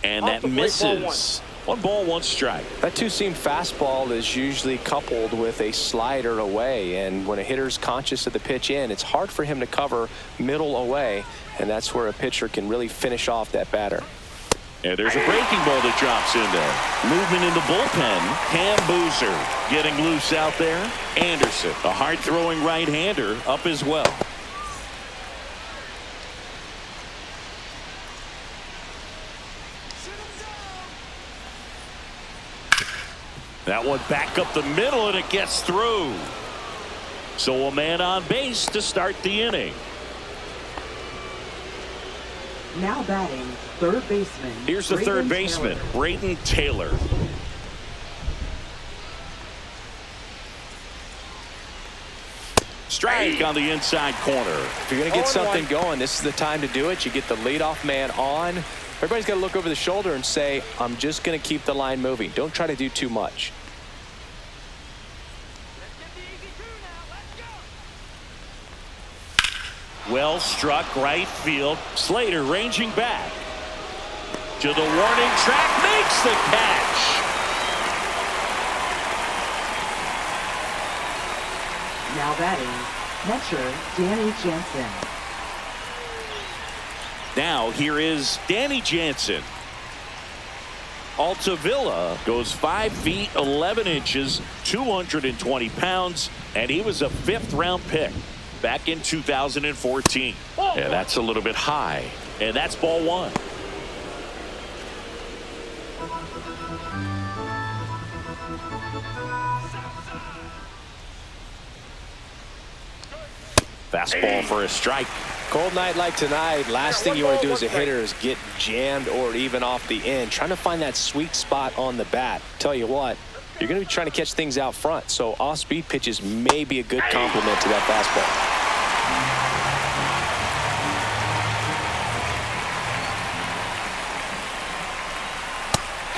And that misses. 1 ball, 1 strike. That two-seam fastball is usually coupled with a slider away, and when a hitter's conscious of the pitch in, it's hard for him to cover middle away, and that's where a pitcher can really finish off that batter. And there's a breaking ball that drops in there. Movement in the bullpen. Cam Boozer getting loose out there. Anderson, a hard-throwing right-hander, up as well. That one back up the middle, and it gets through. So a man on base to start the inning. Now batting, third baseman. Here's the third baseman, Brayden Taylor. Strike on the inside corner. If you're going to get something going, this is the time to do it. You get the leadoff man on. Everybody's got to look over the shoulder and say, I'm just going to keep the line moving. Don't try to do too much. Well struck right field. Slater ranging back to the warning track, makes the catch. Now batting, catcher Danny Jansen. Now here is Danny Jansen. Altavilla goes 5 feet 11 inches, 220 pounds, and he was a 5th-round pick back in 2014. And that's a little bit high. And that's ball 1. Fastball for a strike. Cold night like tonight, last thing you want to do as a hitter is get jammed or even off the end. Trying to find that sweet spot on the bat. Tell you what, you're going to be trying to catch things out front, so off-speed pitches may be a good complement to that fastball.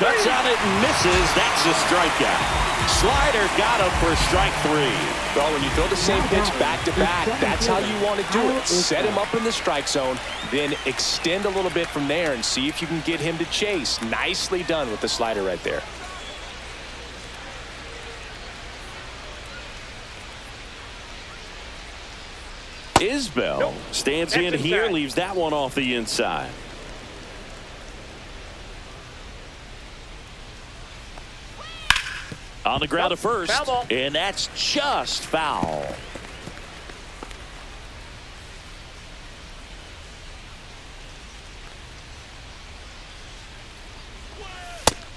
Cuts on it and misses. That's a strikeout. Slider got him for strike 3. Well, when you throw the same pitch back-to-back, that's how you want to do it. Set him up in the strike zone, then extend a little bit from there and see if you can get him to chase. Nicely done with the slider right there. Isbell stands in here, leaves that one off the inside. On the ground to first, and that's just foul.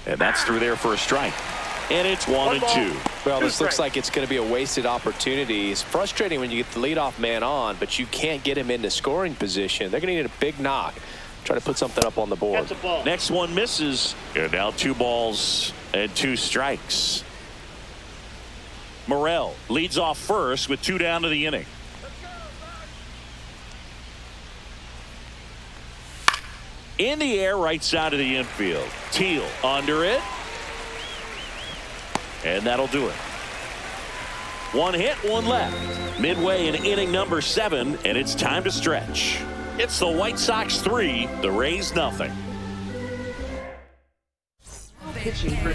And that's through there for a strike. And it's 1-2. Well, this looks like it's going to be a wasted opportunity. It's frustrating when you get the leadoff man on, but you can't get him into scoring position. They're going to need a big knock. Try to put something up on the board. Next one misses. And now 2 balls and 2 strikes. Morel leads off first with 2 down to the inning. In the air, right side of the infield. Teal under it. And that'll do it. 1 hit, 1 left. Midway in inning number 7, and it's time to stretch. It's the White Sox 3, the Rays nothing.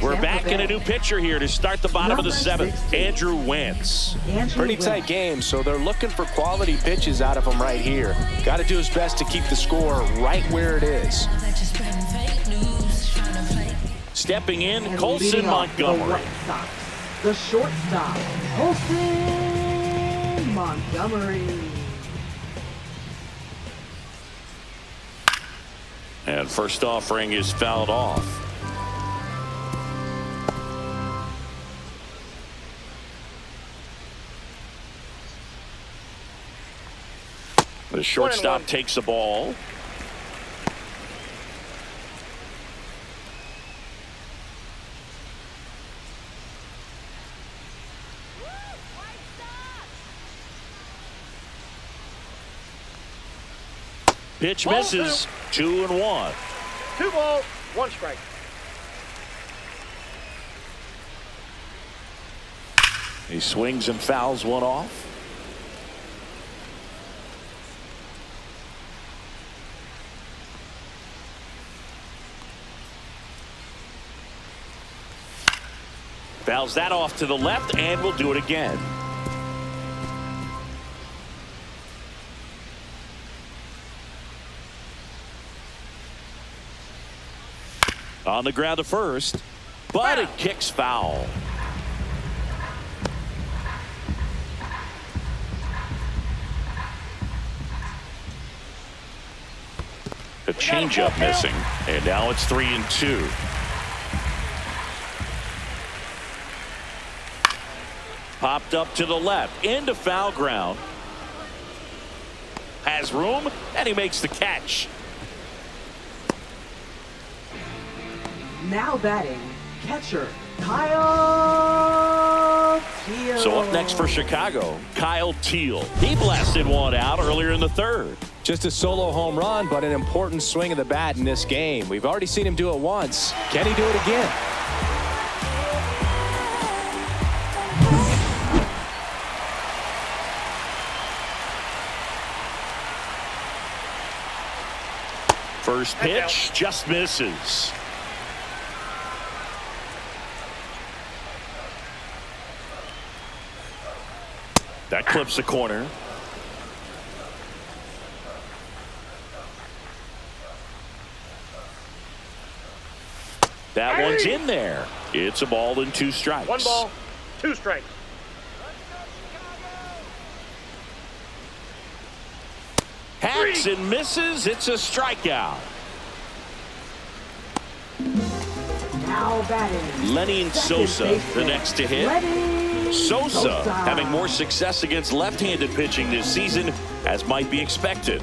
We're back in a new pitcher here to start the bottom of the 7th. Andrew Wentz. Pretty tight game, so they're looking for quality pitches out of him right here. Got to do his best to keep the score right where it is. Stepping in, Colson Montgomery. The shortstop, Colson Montgomery. And first offering is fouled off. The shortstop takes the ball. Pitch misses. 2-1. 2 balls, 1 strike. He swings and fouls one off. Fouls that off to the left, and we'll do it again. On the ground to first, but it kicks foul. A changeup missing, and now it's 3-2. Popped up to the left, into foul ground. Has room, and he makes the catch. Now batting, catcher, Kyle Teal. So up next for Chicago, Kyle Teal. He blasted one out earlier in the 3rd. Just a solo home run, but an important swing of the bat in this game. We've already seen him do it once. Can he do it again? First pitch just misses. That clips the corner. That one's in there. It's a ball and 2 strikes. 1 ball, 2 strikes. Hacks and misses. It's a strikeout. Now batting, Lenny Sosa, the next to hit. Sosa having more success against left-handed pitching this season, as might be expected.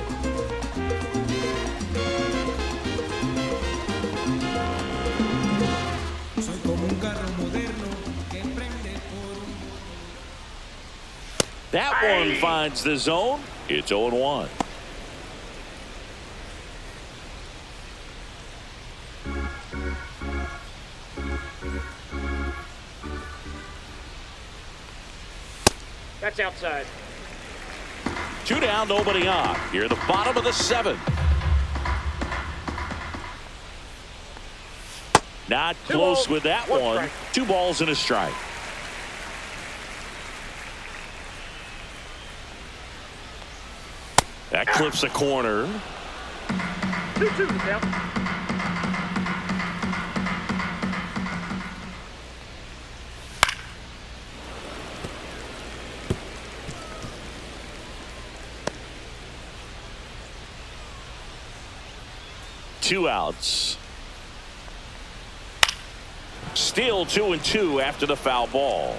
That one finds the zone. It's 0-1. That's outside. 2 down, nobody on. Here at the bottom of the 7th. Not close with that one. 2 balls and a strike. That clips the corner. 2-2 down. Two outs. Still 2-2 after the foul ball.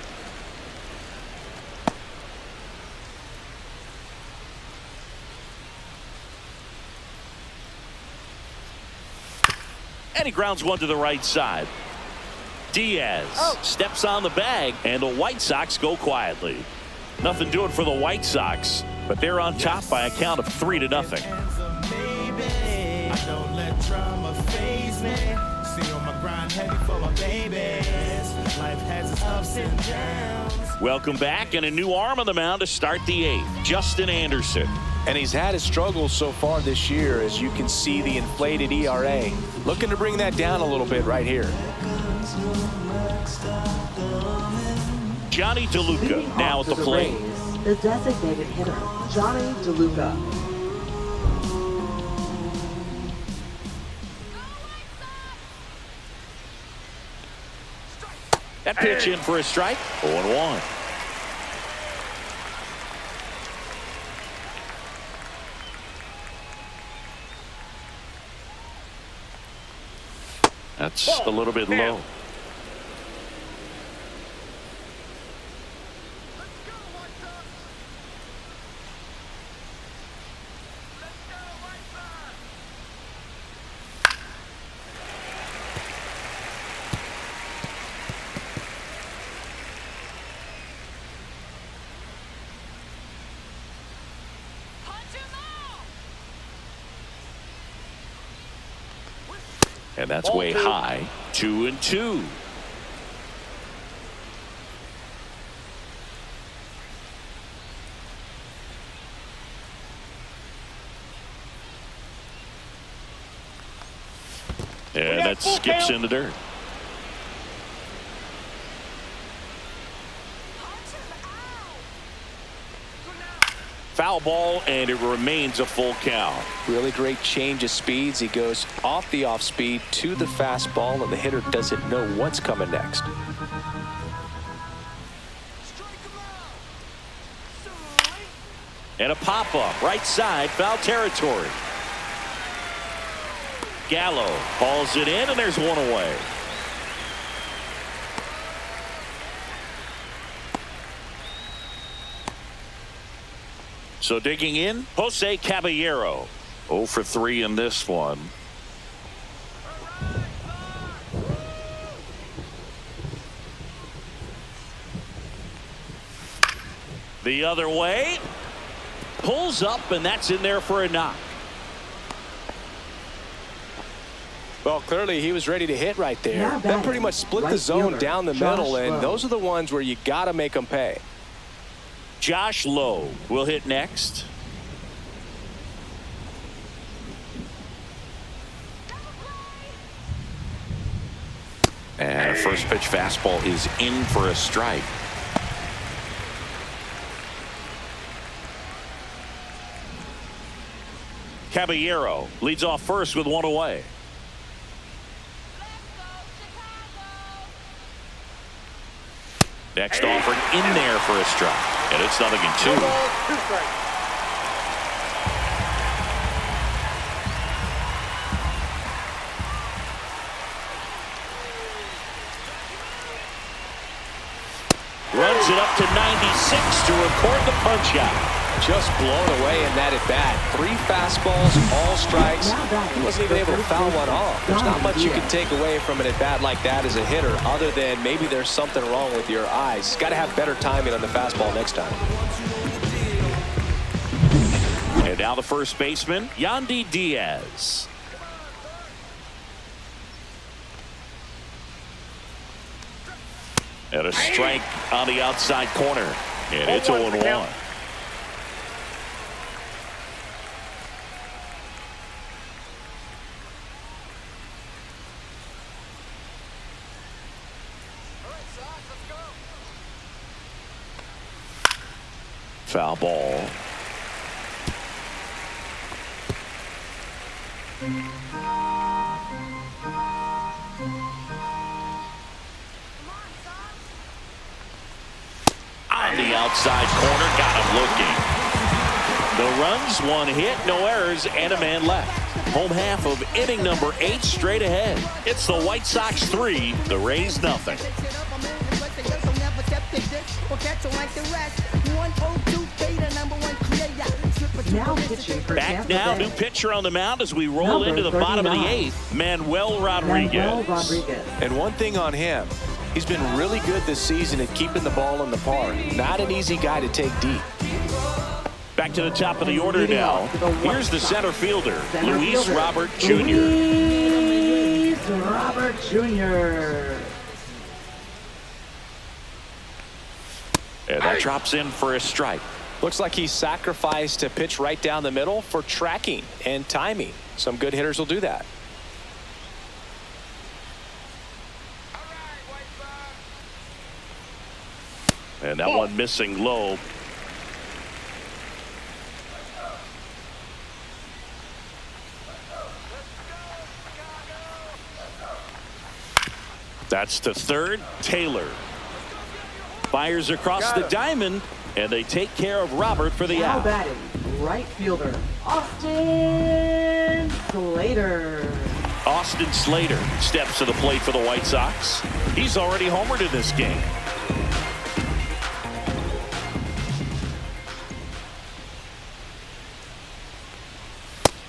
And he grounds one to the right side. Diaz steps on the bag, and the White Sox go quietly. Nothing doing for the White Sox, but they're on top by a count of 3-0. Don't let drama faze me. See on my grind heavy for my babies. Life has its ups and downs. Welcome back, and a new arm on the mound to start the 8th. Justin Anderson. And he's had his struggles so far this year, as you can see the inflated ERA. Looking to bring that down a little bit right here. Johnny DeLuca now at the plate. Rays, the designated hitter, Johnny DeLuca. That pitch in for a strike. 0-1. That's a little bit low. And that's way high. 2-2. And that skips in the dirt. Foul ball, and it remains a full count. Really great change of speeds. He goes off the off speed to the fastball, and the hitter doesn't know what's coming next. And a pop-up, right side, foul territory. Gallo hauls it in, and there's one away. So digging in, Jose Caballero. 0 for 3 in this one. The other way. Pulls up, and that's in there for a knock. Well, clearly he was ready to hit right there. That pretty much split the zone down the middle, and those are the ones where you got to make them pay. Josh Lowe will hit next. And a first pitch fastball is in for a strike. Caballero leads off first with one away. Next offered in there for a strike. And it's 0-2. 2 strikes. Runs it up to 96 to record the punch out. Just blown away in that at bat. 3 fastballs, all strikes. He wasn't even able to foul one off. There's not much you can take away from an at bat like that as a hitter, other than maybe there's something wrong with your eyes. Got to have better timing on the fastball next time. And now the first baseman, Yandy Diaz. And a strike on the outside corner. And it's 0-1. Foul ball. On the outside corner, got him looking. No runs, 1 hit, no errors, and a man left. Home half of inning number 8 straight ahead. It's the White Sox 3, the Rays nothing. Back now, new pitcher on the mound as we roll into the bottom of the 8th, Manuel Rodriguez. And one thing on him, he's been really good this season at keeping the ball in the park. Not an easy guy to take deep. Back to the top of the order now. Here's the center fielder, Luis Robert Jr. Luis Robert Jr. And that drops in for a strike. Looks like he sacrificed a pitch right down the middle for tracking and timing. Some good hitters will do that. And that one missing low. That's to third. Taylor fires across the diamond, and they take care of Robert for the Now out. batting, right fielder, Austin Slater. Austin Slater steps to the plate for the White Sox. He's already homered in this game.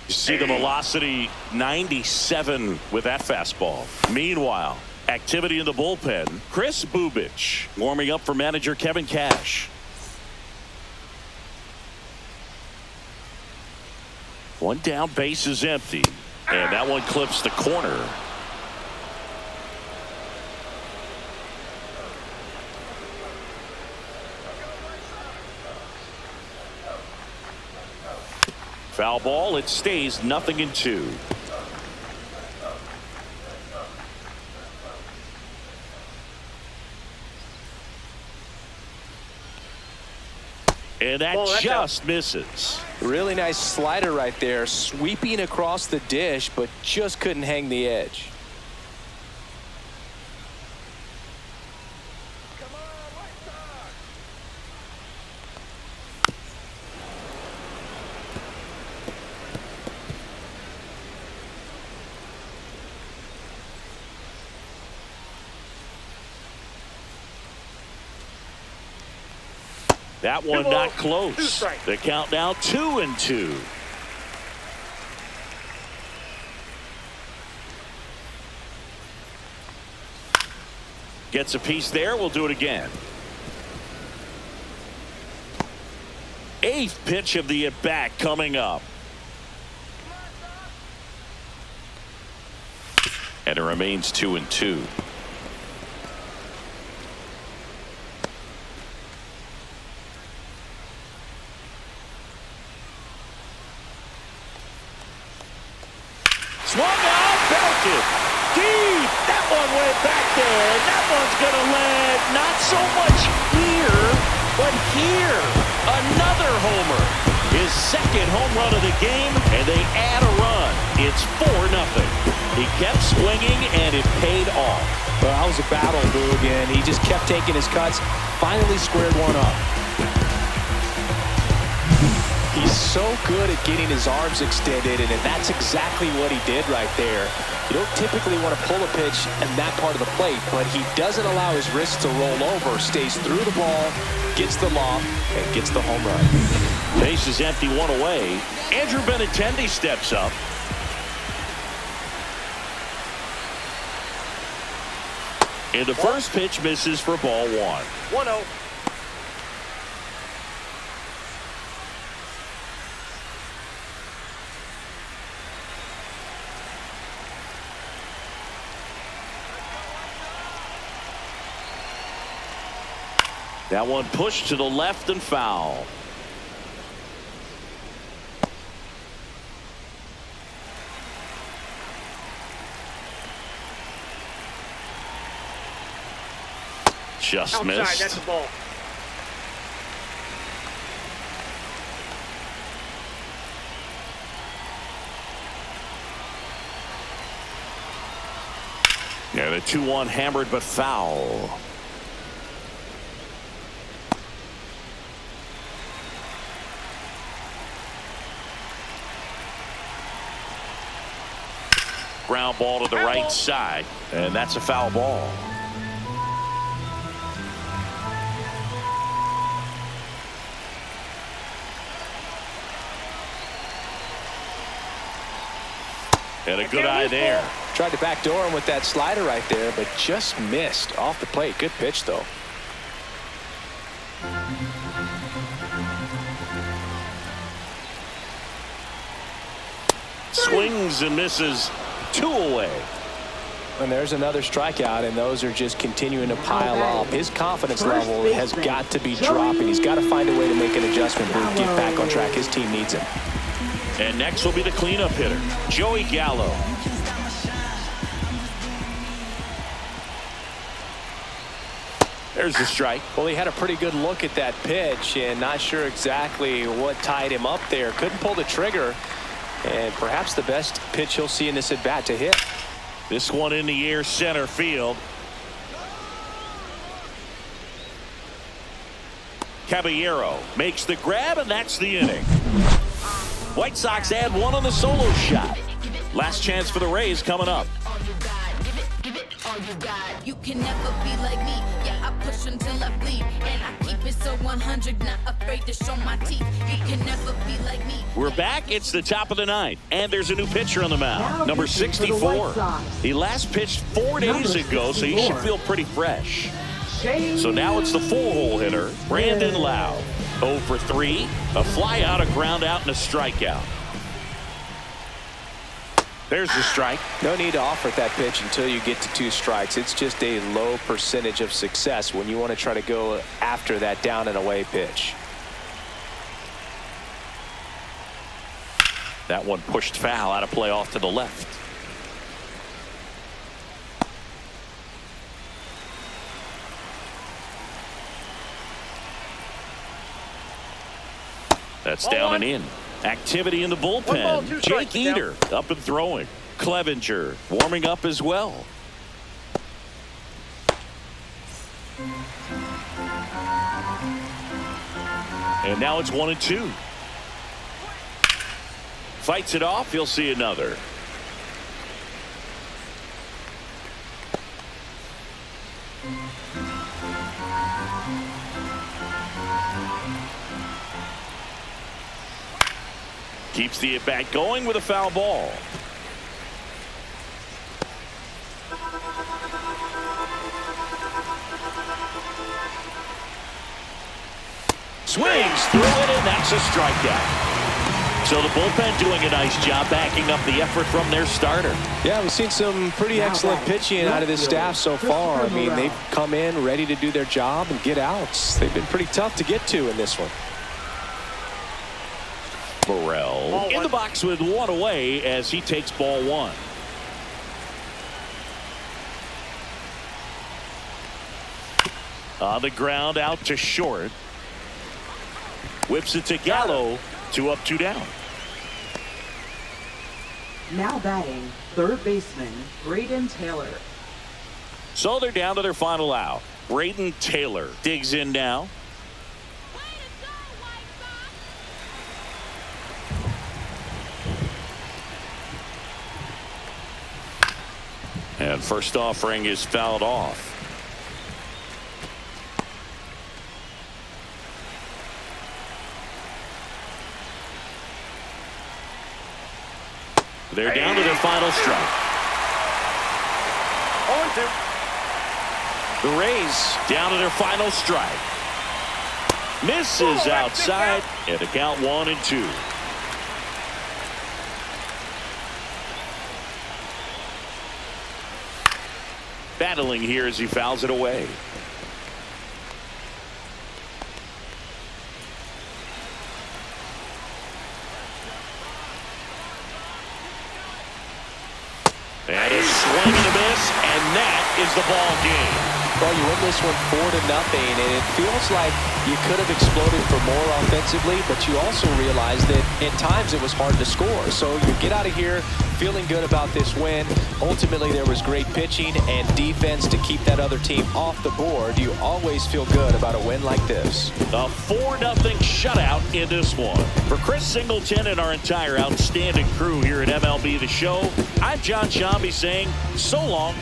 You see the velocity 97 with that fastball. Meanwhile, activity in the bullpen. Chris Bubich warming up for manager Kevin Cash. One down, base is empty, and that one clips the corner. Foul ball. It stays 0-2. And that just misses. Really nice slider right there, sweeping across the dish, but just couldn't hang the edge. That one not close. The count now 2-2. Gets a piece there. We'll do it again. Eighth pitch of the at-bat coming up. And it remains 2-2. Swung out, belted deep. That one went back there. That one's going to land not so much here, but here. Another homer. His second home run of the game, and they add a run. It's 4-0. He kept swinging, and it paid off. Well, that was a battle, Boog, and he just kept taking his cuts. Finally squared one up. He's so good at getting his arms extended, and that's exactly what he did right there. You don't typically want to pull a pitch in that part of the plate, but he doesn't allow his wrist to roll over, stays through the ball, gets the lob, and gets the home run. Base is empty, one away. Andrew Benintendi steps up. And the first pitch misses for ball one. 1-0. That one pushed to the left and foul. Just Outside, missed. that's a ball. Yeah, the 2-1 hammered but foul. Ground ball to the right side, and that's a foul ball. And a good eye there. Tried to backdoor him with that slider right there, but just missed off the plate. Good pitch, though. Swings and misses. 2 away. And there's another strikeout, and those are just continuing to pile up. His confidence level has got to be dropping. He's got to find a way to make an adjustment to get back on track. His team needs him. And next will be the cleanup hitter, Joey Gallo. There's the strike. Well, he had a pretty good look at that pitch and not sure exactly what tied him up there. Couldn't pull the trigger, and perhaps the best pitch he'll see in this at-bat to hit. This one in the air, center field. Caballero makes the grab, and that's the inning. White Sox add one on the solo shot. Last chance for the Rays coming up. You can never be like me. Yeah, I push until I bleed, and I keep it so 100, not afraid to show my teeth. You can never be like me. We're back. It's the top of the ninth, and there's a new pitcher on the mound, number 64. He last pitched 4 days ago, so he should feel pretty fresh. So now it's the full-hole hitter, Brandon Lau. 0 for 3, a fly out, a ground out, and a strikeout. There's the strike. No need to offer that pitch until you get to 2 strikes. It's just a low percentage of success when you want to try to go after that down and away pitch. That one pushed foul, out of play off to the left. That's down and in. Activity in the bullpen. Jake Eater up and throwing. Clevenger warming up as well. And now it's 1-2. Fights it off. He'll see another. Keeps the at-bat going with a foul ball. Swings through it, and that's a strikeout. So the bullpen doing a nice job backing up the effort from their starter. Yeah, we've seen some pretty excellent pitching out of this staff so far. I mean, they've come in ready to do their job and get outs. They've been pretty tough to get to in this one. Burrell in the box with 1 away as he takes ball 1. On the ground out to short. Whips it to Gallo. 2 up, 2 down. Now batting, third baseman, Braden Taylor. So they're down to their final out. Braden Taylor digs in now. And first offering is fouled off. They're down to their final strike. 0-2. The Rays down to their final strike. Misses outside, and the count 1-2. Battling here as he fouls it away. And a swing and a miss, and that is the ball game. Well, you win this one 4-0, and it feels like you could have exploded for more offensively, but you also realize that at times it was hard to score. So you get out of here feeling good about this win. Ultimately, there was great pitching and defense to keep that other team off the board. You always feel good about a win like this. A 4-0 shutout in this one. For Chris Singleton and our entire outstanding crew here at MLB The Show, I'm John Shambi saying so long.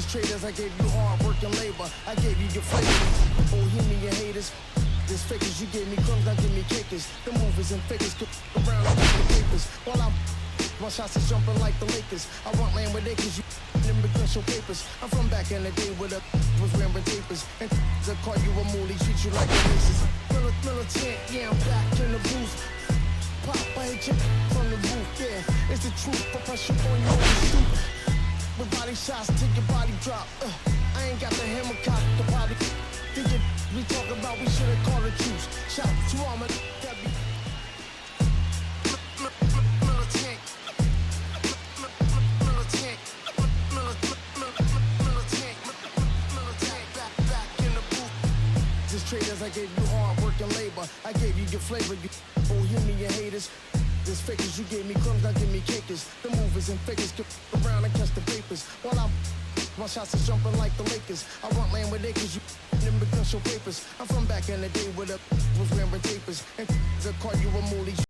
Traders, I gave you hard work and labor. I gave you your flavor. Bohemian haters. This fakers, you gave me crumbs, now give me cakers. The movers and fakers could around like the papers. While I'm my shots is jumping like the Lakers. I want land with acres, you them commercial papers. I'm from back in the day where the was wearing papers. papers. And they'll call you a moolie, treat you like a racist. Militant, yeah, I'm back in the booth. Pop, I hit you from the roof, yeah. It's the truth, for pressure on your stoop. With body shots till your body drop. I ain't got the hammer cock, the body. Thinking we talk about, we should've called a truce. Shout to all my that be militant. Back in the booth. Just traders, I gave you hard work and labor. I gave you your flavor, you bohemian haters. This fakers, you gave me crumbs, now give me cakers. The movers and fakers get around and catch the papers. While my shots is jumping like the Lakers. I want land with acres, you them because your papers. I'm from back in the day where the was wearing tapers. And they'll call you a moolie.